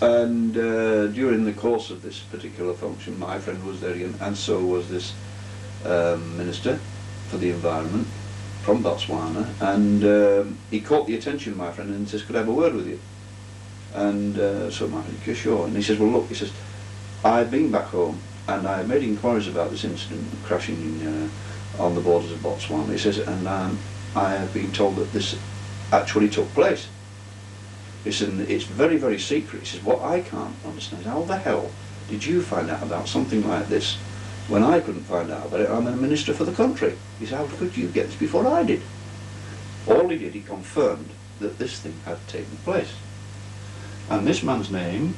and during the course of this particular function my friend was there and so was this Minister for the Environment from Botswana, and he caught the attention of my friend and says, could I have a word with you? And so my friend, sure. And he says, well, look, he says, I'd been back home and I made inquiries about this incident crashing on the borders of Botswana. He says, and I have been told that this actually took place. He said, and it's very, very secret. He says, what I can't understand is how the hell did you find out about something like this when I couldn't find out about it? I'm a minister for the country. He said, how could you get this before I did? All he did, he confirmed that this thing had taken place. And this man's name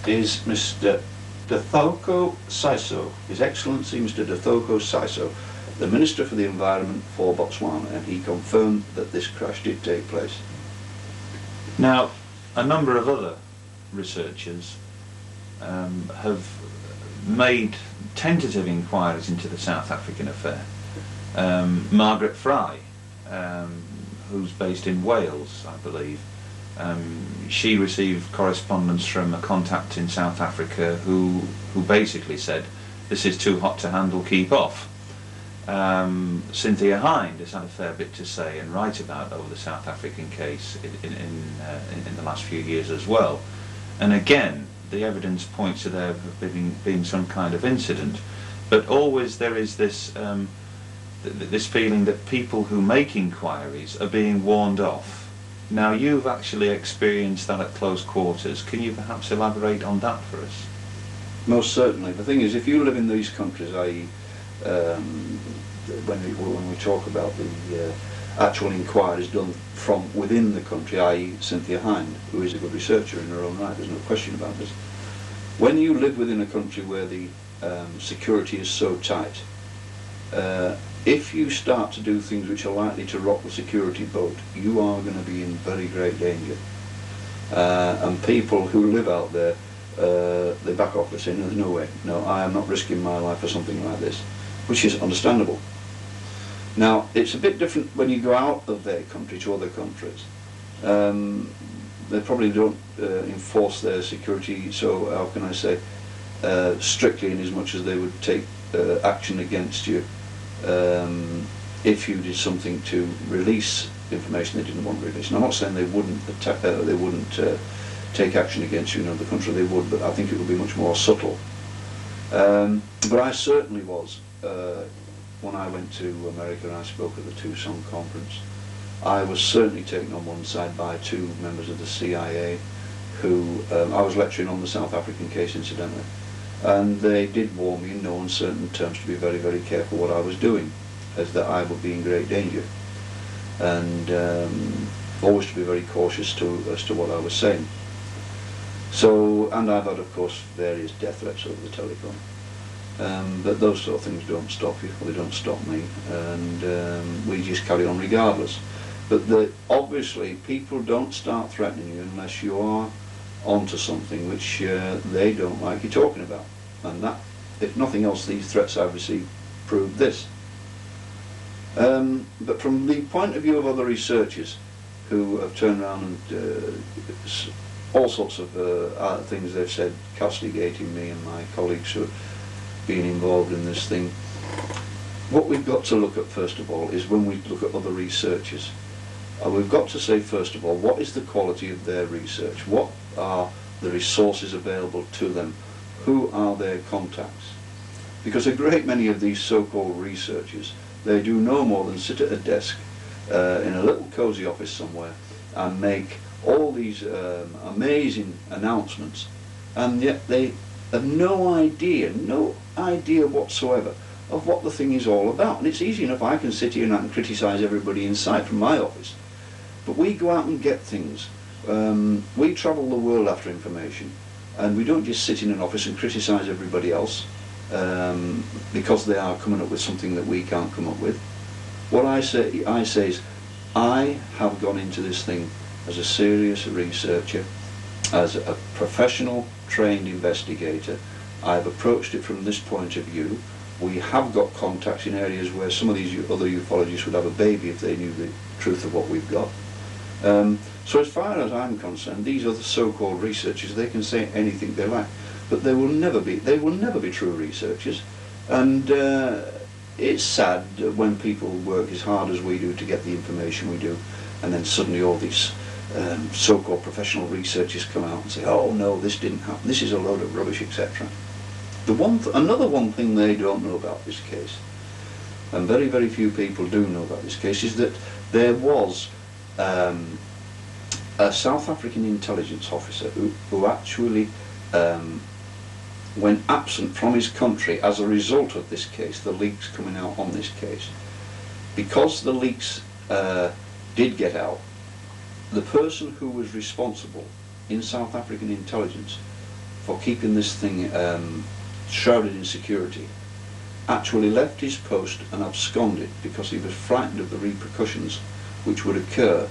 is Mr. Dathoko Saiso, His Excellency Mr. Dathoko Saiso, the Minister for the Environment for Botswana, and he confirmed that this crash did take place. Now, a number of other researchers have made tentative inquiries into the South African affair. Margaret Fry, who's based in Wales, I believe, she received correspondence from a contact in South Africa who basically said, this is too hot to handle, keep off. Cynthia Hind has had a fair bit to say and write about over the South African case in the last few years as well. And again, the evidence points to there being some kind of incident, but always there is this this feeling that people who make inquiries are being warned off. Now, you've actually experienced that at close quarters. Can you perhaps elaborate on that for us? Most certainly. The thing is, if you live in these countries, i.e. when we talk about the actual inquiries done from within the country, i.e. Cynthia Hind, who is a good researcher in her own right, there's no question about this. When you live within a country where the security is so tight, if you start to do things which are likely to rock the security boat, you are going to be in very great danger. And people who live out there, they back off by saying, there's no way, no, I am not risking my life for something like this, which is understandable. Now, it's a bit different when you go out of their country to other countries. They probably don't enforce their security, so how can I say, strictly in as much as they would take action against you if you did something to release information they didn't want to release. And I'm not saying they wouldn't take action against you in another country, they would, but I think it would be much more subtle. But I certainly was, when I went to America and I spoke at the Tucson conference, I was certainly taken on one side by two members of the CIA who, I was lecturing on the South African case incidentally, and they did warn me in no uncertain terms to be very, very careful what I was doing, as that I would be in great danger, and always to be very cautious as to what I was saying. So, and I've had, of course, various death threats over the telephone. But those sort of things don't stop you, or they don't stop me, and we just carry on regardless. But obviously people don't start threatening you unless you are onto something which they don't like you talking about. And that, if nothing else, these threats I've received prove this. But from the point of view of other researchers who have turned around and all sorts of things they've said, castigating me and my colleagues who have been involved in this thing, what we've got to look at first of all is when we look at other researchers, we've got to say first of all, what is the quality of their research? What are the resources available to them? Who are their contacts? Because a great many of these so-called researchers, they do no more than sit at a desk in a little cosy office somewhere and make all these amazing announcements, and yet they have no idea whatsoever of what the thing is all about. And it's easy enough, I can sit here and I can criticise everybody in sight from my office, but we go out and get things. We travel the world after information, and we don't just sit in an office and criticise everybody else because they are coming up with something that we can't come up with. What I say is, I have gone into this thing as a serious researcher, as a professional trained investigator. I've approached it from this point of view. We have got contacts in areas where some of these other ufologists would have a baby if they knew the truth of what we've got. So as far as I'm concerned, these other so-called researchers, they can say anything they like, but they will never be true researchers. And it's sad when people work as hard as we do to get the information we do, and then suddenly all these so-called professional researchers come out and say, oh no, this didn't happen, this is a load of rubbish, etc. Another one thing they don't know about this case, and very, very few people do know about this case, is that there was a South African intelligence officer who actually went absent from his country as a result of this case, the leaks coming out on this case. Because the leaks did get out, the person who was responsible in South African intelligence for keeping this thing shrouded in security actually left his post and absconded because he was frightened of the repercussions which would occur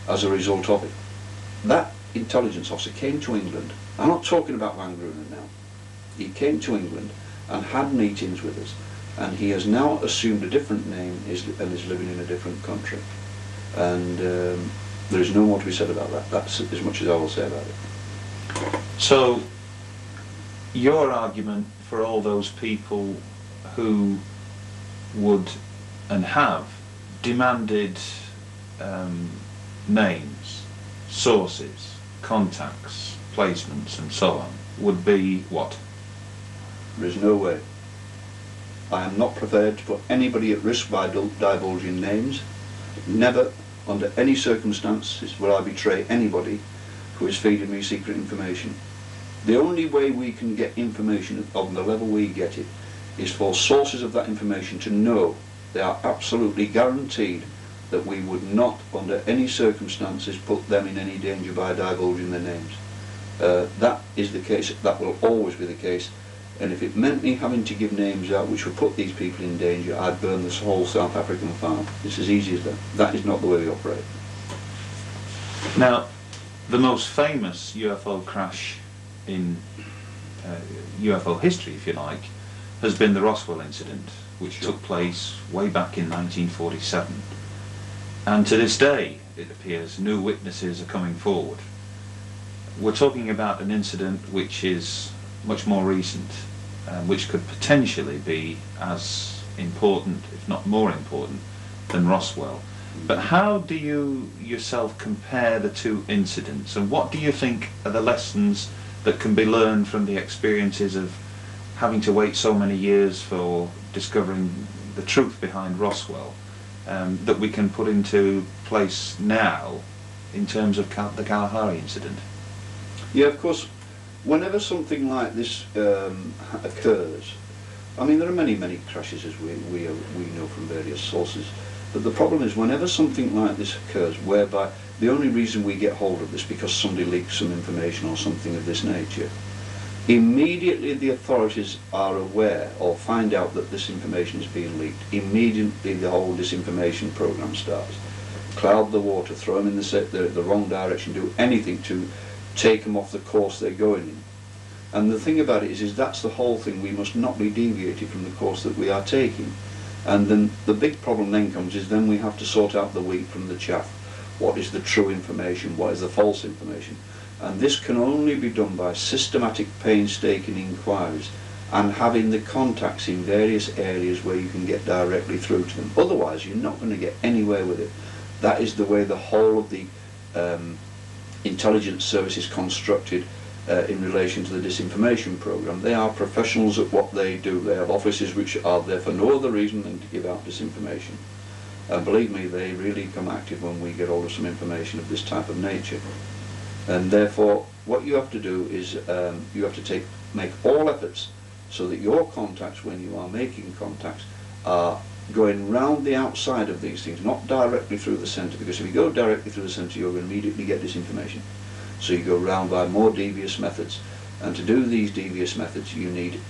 as a result of it. That intelligence officer came to England. I'm not talking about Van Grunen now. He came to England and had meetings with us, and he has now assumed a different name and is living in a different country. And there is no more to be said about that. That's as much as I will say about it. So, your argument for all those people who would and have demanded names, sources, contacts, placements and so on would be what? There is no way. I am not prepared to put anybody at risk by divulging names. Never, under any circumstances, will I betray anybody who is feeding me secret information. The only way we can get information on the level we get it is for sources of that information to know they are absolutely guaranteed that we would not, under any circumstances, put them in any danger by divulging their names. That is the case, that will always be the case, and if it meant me having to give names out which would put these people in danger, I'd burn this whole South African file. It's as easy as that. That is not the way we operate. Now, the most famous UFO crash in UFO history, if you like, has been the Roswell incident, which took place way back in 1947. And to this day, it appears, new witnesses are coming forward. We're talking about an incident which is much more recent, which could potentially be as important, if not more important, than Roswell. But how do you yourself compare the two incidents, and what do you think are the lessons that can be learned from the experiences of having to wait so many years for discovering the truth behind Roswell, that we can put into place now in terms of the Kalahari incident? Yeah, of course, whenever something like this occurs, I mean, there are many, many crashes, as we know from various sources, but the problem is whenever something like this occurs, whereby the only reason we get hold of this because somebody leaks some information or something of this nature, immediately the authorities are aware or find out that this information is being leaked, immediately the whole disinformation program starts. Cloud the water, throw them in the wrong direction, do anything to take them off the course they're going in. And the thing about it is that's the whole thing. We must not be deviated from the course that we are taking. And then the big problem then comes is then we have to sort out the wheat from the chaff. What is the true information? What is the false information? And this can only be done by systematic, painstaking inquiries and having the contacts in various areas where you can get directly through to them. Otherwise, you're not going to get anywhere with it. That is the way the whole of the intelligence service is constructed in relation to the disinformation program. They are professionals at what they do. They have offices which are there for no other reason than to give out disinformation. And believe me, they really become active when we get hold of some information of this type of nature. And therefore, what you have to do is you have to make all efforts so that your contacts, when you are making contacts, are going round the outside of these things, not directly through the centre, because if you go directly through the centre, you're going to immediately get disinformation. So you go round by more devious methods, and to do these devious methods, you need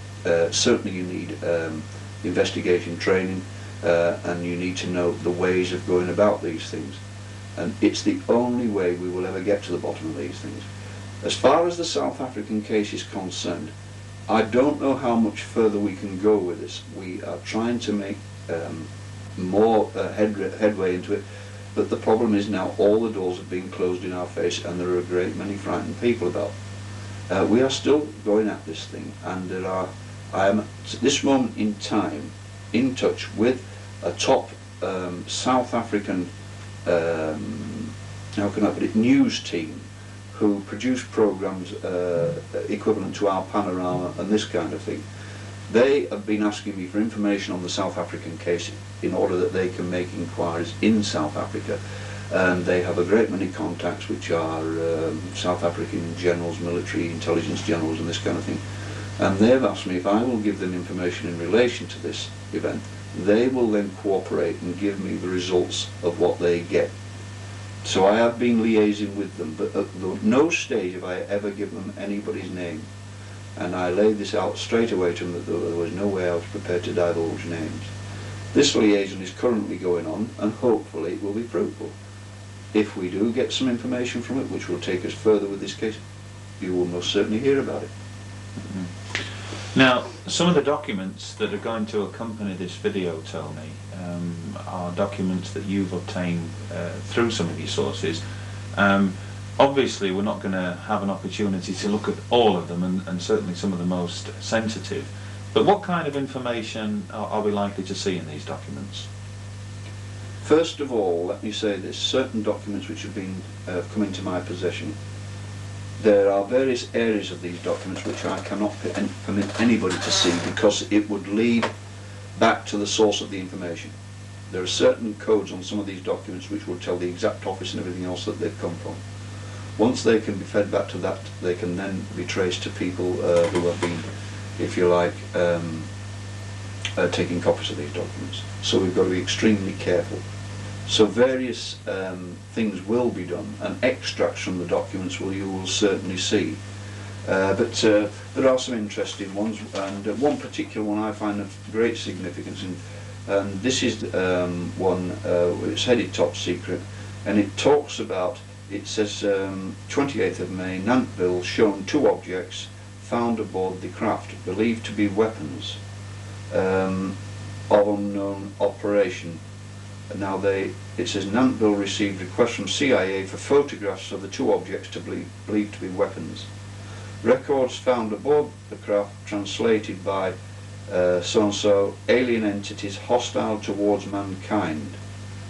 certainly you need investigation training, and you need to know the ways of going about these things. And it's the only way we will ever get to the bottom of these things. As far as the South African case is concerned, I don't know how much further we can go with this. We are trying to make more headway into it, but the problem is now all the doors have been closed in our face and there are a great many frightened people about. We are still going at this thing, and I am at this moment in time in touch with a top South African how can I put it, news team who produce programs equivalent to our Panorama and this kind of thing. They have been asking me for information on the South African case in order that they can make inquiries in South Africa, and they have a great many contacts which are South African generals, military intelligence generals and this kind of thing, and they've asked me if I will give them information in relation to this event. They will then cooperate and give me the results of what they get. So I have been liaising with them, but at no stage have I ever given them anybody's name. And I laid this out straight away to them that there was no way I was prepared to divulge names. This liaison is currently going on, and hopefully it will be fruitful. If we do get some information from it which will take us further with this case, you will most certainly hear about it. Now, some of the documents that are going to accompany this video, Tony, are documents that you've obtained through some of your sources. Obviously, we're not going to have an opportunity to look at all of them, and certainly some of the most sensitive. But what kind of information are we likely to see in these documents? First of all, let me say this: certain documents which have been come into my possession. There are various areas of these documents which I cannot permit anybody to see because it would lead back to the source of the information. There are certain codes on some of these documents which will tell the exact office and everything else that they've come from. Once they can be fed back to that, they can then be traced to people who have been, if you like, taking copies of these documents. So we've got to be extremely careful. So various things will be done, and extracts from the documents you will certainly see. But there are some interesting ones, and one particular one I find of great significance, and this is one, it's headed top secret, and it talks about, it says 28th of May, Nantville shown 2 objects found aboard the craft, believed to be weapons of unknown operation. Now it says Nantville received requests from CIA for photographs of the 2 objects believed to be weapons. Records found aboard the craft translated by so-and-so, alien entities hostile towards mankind.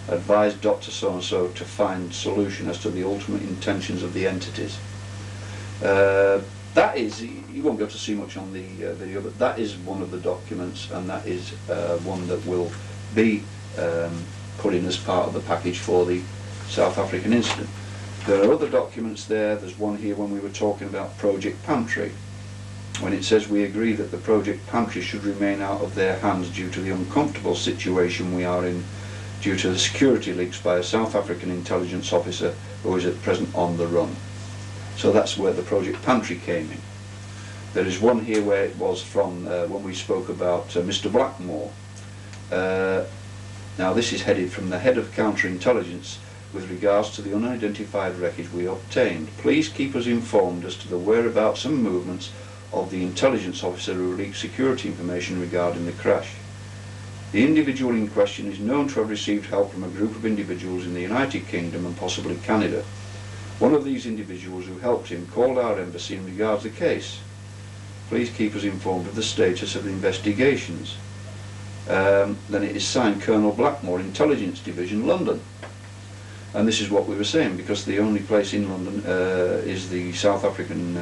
Advised Dr. so-and-so to find solution as to the ultimate intentions of the entities. That is, you won't be able to see much on the video, but that is one of the documents, and that is one that will be put in as part of the package for the South African incident. There are other documents there. There's one here when we were talking about Project Pantry, when it says we agree that the Project Pantry should remain out of their hands due to the uncomfortable situation we are in due to the security leaks by a South African intelligence officer who is at present on the run. So that's where the Project Pantry came in. There is one here where it was from when we spoke about Mr. Blackmore. Now this is headed from the head of counterintelligence with regards to the unidentified wreckage we obtained. Please keep us informed as to the whereabouts and movements of the intelligence officer who leaked security information regarding the crash. The individual in question is known to have received help from a group of individuals in the United Kingdom and possibly Canada. One of these individuals who helped him called our embassy in regards to the case. Please keep us informed of the status of the investigations. Then it is signed Colonel Blackmore, Intelligence Division, London. And this is what we were saying, because the only place in London is the South African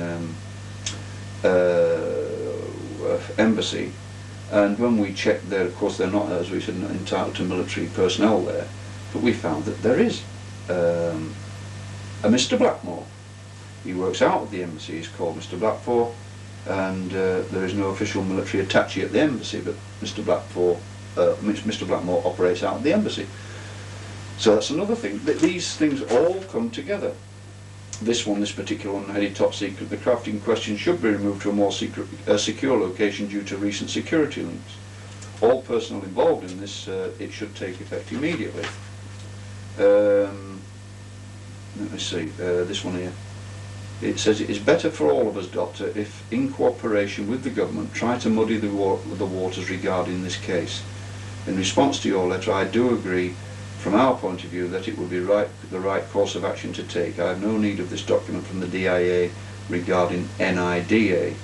embassy. And when we checked there, of course they're not, as we said, not entitled to military personnel there, but we found that there is a Mr. Blackmore. He works out of the embassy, he's called Mr. Blackmore, and there is no official military attaché at the embassy, but Mr. Blackmore operates out of the embassy. So that's another thing. These things all come together. This particular one, headed top secret, the craft in question should be removed to a more secure location due to recent security links. All personnel involved in this, it should take effect immediately. Let me see, this one here. It says, it is better for all of us, Doctor, if in cooperation with the government try to muddy the waters regarding this case. In response to your letter, I do agree from our point of view that it would be the right course of action to take. I have no need of this document from the DIA regarding NIDA.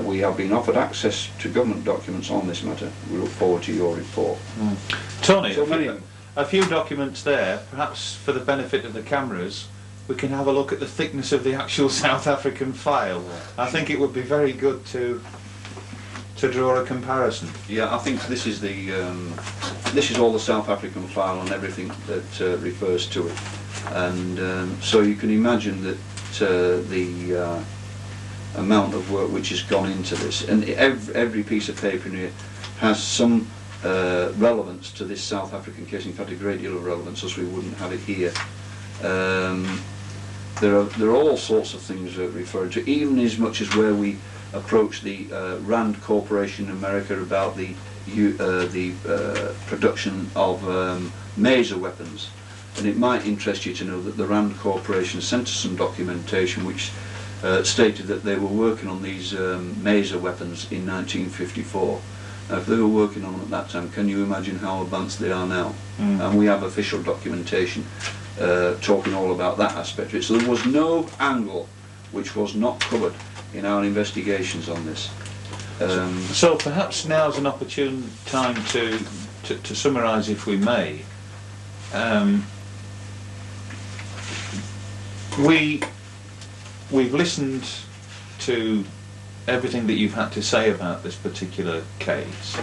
We have been offered access to government documents on this matter. We look forward to your report. Tony, a few documents there, perhaps for the benefit of the cameras, we can have a look at the thickness of the actual South African file. I think it would be very good to to draw a comparison. Yeah, I think this is the this is all the South African file and everything that refers to it, and so you can imagine that the amount of work which has gone into this, and every piece of paper in here has some relevance to this South African case. In fact, a great deal of relevance, else we wouldn't have it here. There are all sorts of things referred to, even as much as where we approach the Rand Corporation in America about the production of maser weapons. And it might interest you to know that the Rand Corporation sent us some documentation which stated that they were working on these maser weapons in 1954. Now, if they were working on them at that time, can you imagine how advanced they are now? And we have official documentation talking all about that aspect of it. So there was no angle which was not covered in our investigations on this. So perhaps now's an opportune time to summarise, if we may. We've listened to everything that you've had to say about this particular case,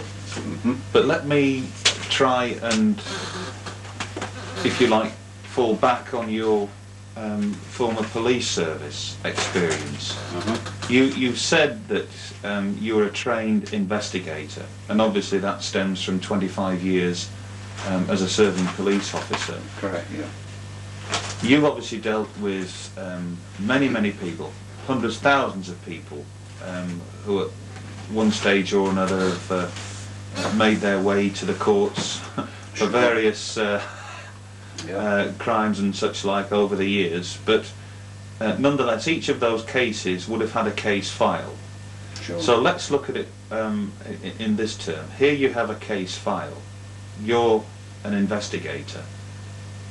but let me try and, if you like, fall back on your former police service experience. You said that you were a trained investigator, and obviously that stems from 25 years as a serving police officer. Correct, yeah. You've obviously dealt with many people, hundreds, thousands of people who at one stage or another have made their way to the courts for various crimes and such like over the years, but nonetheless each of those cases would have had a case file. Sure. So let's look at it in this term. Here you have a case file. You're an investigator.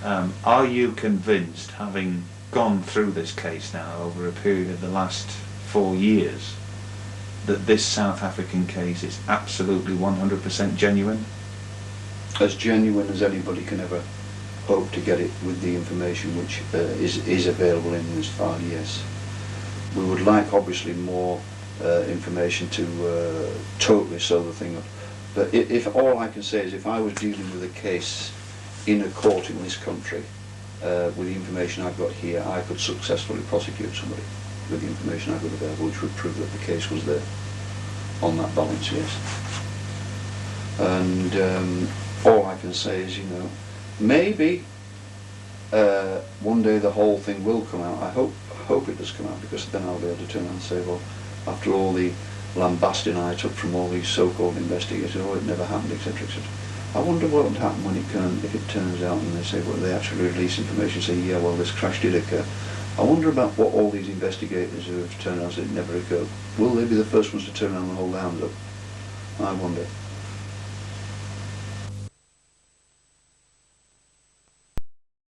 Are you convinced, having gone through this case now over a period of the last 4 years, that this South African case is absolutely 100% genuine? As genuine as anybody can ever hope to get it with the information which is available in this file, yes. We would like obviously more information to totally sew the thing up. But if all I can say is, if I was dealing with a case in a court in this country, with the information I've got here, I could successfully prosecute somebody with the information I've got available, which would prove that the case was there on that balance, yes. And all I can say is, you know, maybe one day the whole thing will come out. I hope it does come out, because then I'll be able to turn around and say, well, after all the lambasting I took from all these so-called investigators, oh, it never happened, etc., etc. I wonder what would happen when if it turns out and they say, well, they actually release information, say, yeah, well, this crash did occur. I wonder about what all these investigators who have turned out and said it never occurred. Will they be the first ones to turn around and hold their hands up? I wonder.